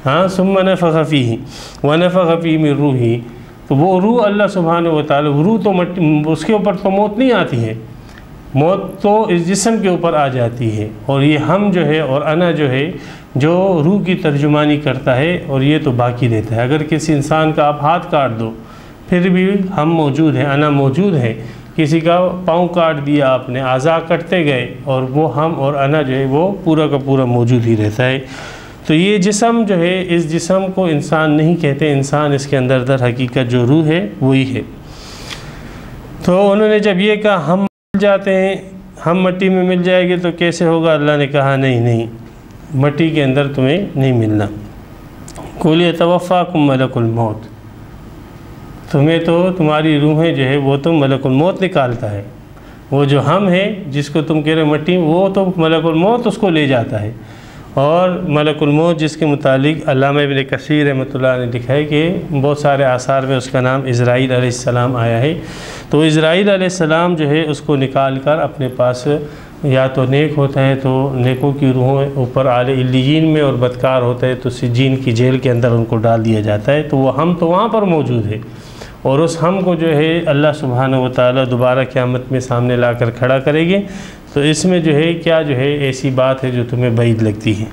ہاں ثم نفخ فیہ ونفخ فیہ من روحہ، تو وہ روح اللہ سبحانہ و تعالیٰ، روح تو اس کے اوپر تو موت نہیں آتی ہے، موت تو اس جسم کے اوپر آ جاتی ہے، اور یہ ہم جو ہے اور انا جو ہے جو روح کی ترجمانی کرتا ہے، اور یہ تو باقی رہتا ہے۔ اگر کسی انسان کا آپ ہاتھ کاٹ دو پھر بھی ہم موجود ہیں، انا موجود ہے۔ کسی کا پاؤں کاٹ دیا آپ نے، اعضاء کٹتے گئے، اور وہ ہم اور انا جو ہے وہ پورا کا پورا موجود ہی رہتا ہے۔ تو یہ جسم جو ہے، اس جسم کو انسان نہیں کہتے، انسان اس کے اندر در حقیقت جو روح ہے وہی ہے۔ تو انہوں نے جب یہ کہا ہم مل جاتے ہیں، ہم مٹی میں مل جائے گے تو کیسے ہوگا؟ اللہ نے کہا نہیں، مٹی کے اندر تمہیں نہیں ملنا۔ قُلْ يَتَوَفَّاكُم مَلَكُ الْمَوْتِ، تمہیں تو تمہاری روحیں جو ہے وہ تو ملک الموت نکالتا ہے۔ وہ جو ہم ہیں جس کو تم کہہ رہے مٹی، وہ تو ملک الموت اس کو لے جاتا ہے۔ اور ملک الموت جس کے متعلق علامہ ابن کثیر رحمۃ اللہ نے لکھا ہے کہ بہت سارے آثار میں اس کا نام عزرائیل علیہ السلام آیا ہے۔ تو عزرائیل علیہ السلام جو ہے اس کو نکال کر اپنے پاس، یا تو نیک ہوتا ہے تو نیکوں کی روحوں اوپر اعلی علیین میں، اور بدکار ہوتا ہے تو سجین کی جیل کے اندر ان کو ڈال دیا جاتا ہے۔ تو وہ ہم تو وہاں پر موجود ہے، اور اس ہم کو جو ہے اللہ سبحانہ و تعالیٰ دوبارہ قیامت میں سامنے لا کر کھڑا کرے گے۔ تو اس میں جو ہے کیا جو ہے ایسی بات ہے جو تمہیں بعید لگتی ہے۔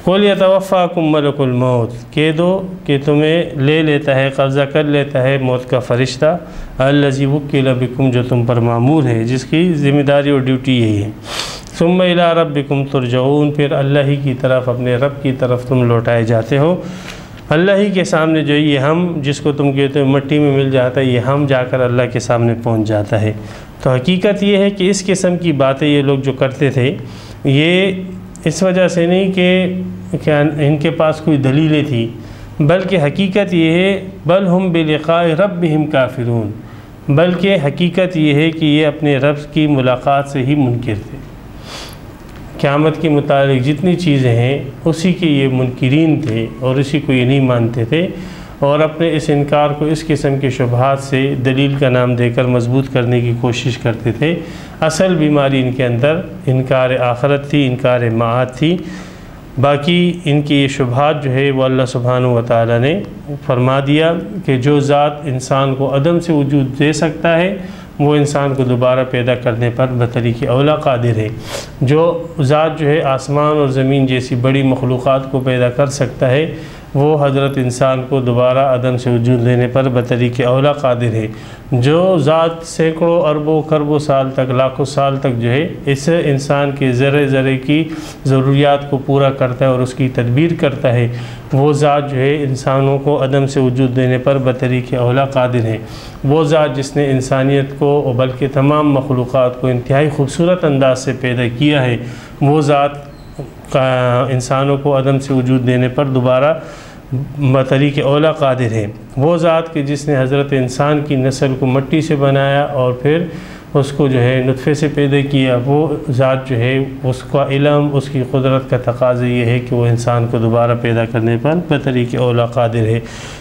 قُلْ يَتَوَفَّاكُم مَلَكُ الْمَوْتِ، کہہ دو کہ تمہیں لے لیتا ہے، قبضہ کر لیتا ہے موت کا فرشتہ، الَّذِي وُكِّلَ بِكُم، جو تم پر مامور ہے، جس کی ذمہ داری اور ڈیوٹی یہی ہے۔ ثُمَّ إِلَىٰ رَبِّكُمْ تُرْجَعُونَ، پھر اللہ ہی کی طرف، اپنے رب کی طرف تم لوٹائے جاتے ہو۔ اللہ ہی کے سامنے جو یہ ہم جس کو تم کہتے ہو مٹی میں مل جاتا ہے، یہ ہم جا کر اللہ کے سامنے پہنچ جاتا ہے۔ تو حقیقت یہ ہے کہ اس قسم کی باتیں یہ لوگ جو کرتے تھے، یہ اس وجہ سے نہیں کہ ان کے پاس کوئی دلیلیں تھی، بلکہ حقیقت یہ ہے بل ہم بلقاء ربہم کافرون، بلکہ حقیقت یہ ہے کہ یہ اپنے رب کی ملاقات سے ہی منکر تھے۔ قیامت کے متعلق جتنی چیزیں ہیں اسی کے یہ منکرین تھے، اور اسی کو یہ نہیں مانتے تھے، اور اپنے اس انکار کو اس قسم کے شبہات سے دلیل کا نام دے کر مضبوط کرنے کی کوشش کرتے تھے۔ اصل بیماری ان کے اندر انکار آخرت تھی، انکار معاد تھی۔ باقی ان کی یہ شبہات جو ہے وہ اللہ سبحانہ و تعالیٰ نے فرما دیا کہ جو ذات انسان کو عدم سے وجود دے سکتا ہے وہ انسان کو دوبارہ پیدا کرنے پر بطریق اولا قادر ہے۔ جو ذات جو ہے آسمان اور زمین جیسی بڑی مخلوقات کو پیدا کر سکتا ہے، وہ حضرت انسان کو دوبارہ عدم سے وجود دینے پر بطریق اولا قادر ہے۔ جو ذات سینکڑوں اربوں کروڑوں سال تک، لاکھوں سال تک جو ہے اس انسان کے ذرے ذرے کی ضروریات کو پورا کرتا ہے اور اس کی تدبیر کرتا ہے، وہ ذات جو ہے انسانوں کو عدم سے وجود دینے پر بطریق اولا قادر ہے۔ وہ ذات جس نے انسانیت کو اور بلکہ تمام مخلوقات کو انتہائی خوبصورت انداز سے پیدا کیا ہے، وہ ذات انسانوں کو عدم سے وجود دینے پر دوبارہ بطریق اولا قادر ہے۔ وہ ذات کہ جس نے حضرت انسان کی نسل کو مٹی سے بنایا اور پھر اس کو جو ہے نطفے سے پیدا کیا، وہ ذات جو ہے اس کا علم، اس کی قدرت کا تقاضا یہ ہے کہ وہ انسان کو دوبارہ پیدا کرنے پر بطریق اولا قادر ہے۔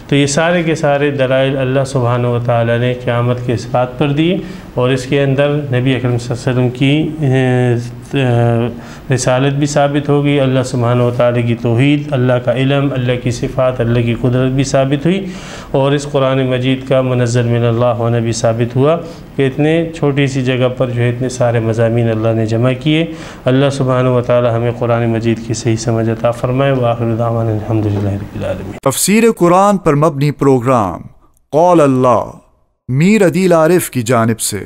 تو یہ سارے کے سارے دلائل اللہ سبحانہ و تعالیٰ نے قیامت کے اس بات پر دیے، اور اس کے اندر نبی اکرم صلی اللہ علیہ وسلم کی رسالت بھی ثابت ہوگی، اللہ سبحانہ و تعالیٰ کی توحید، اللہ کا علم، اللہ کی صفات، اللہ کی قدرت بھی ثابت ہوئی، اور اس قرآن مجید کا منزل من اللہ ہونا بھی ثابت ہوا کہ اتنے چھوٹی سی جگہ پر جو ہے اتنے سارے مضامین اللہ نے جمع کیے۔ اللہ سبحانہ و تعالیٰ ہمیں قرآن مجید کی صحیح سمجھ عطا فرمائے۔ وآخر دعوانا الحمدللہ رب العالمین۔ تفسیر قرآن پر مبنی پروگرام قول اللہ میر عدیل عارف کی جانب سے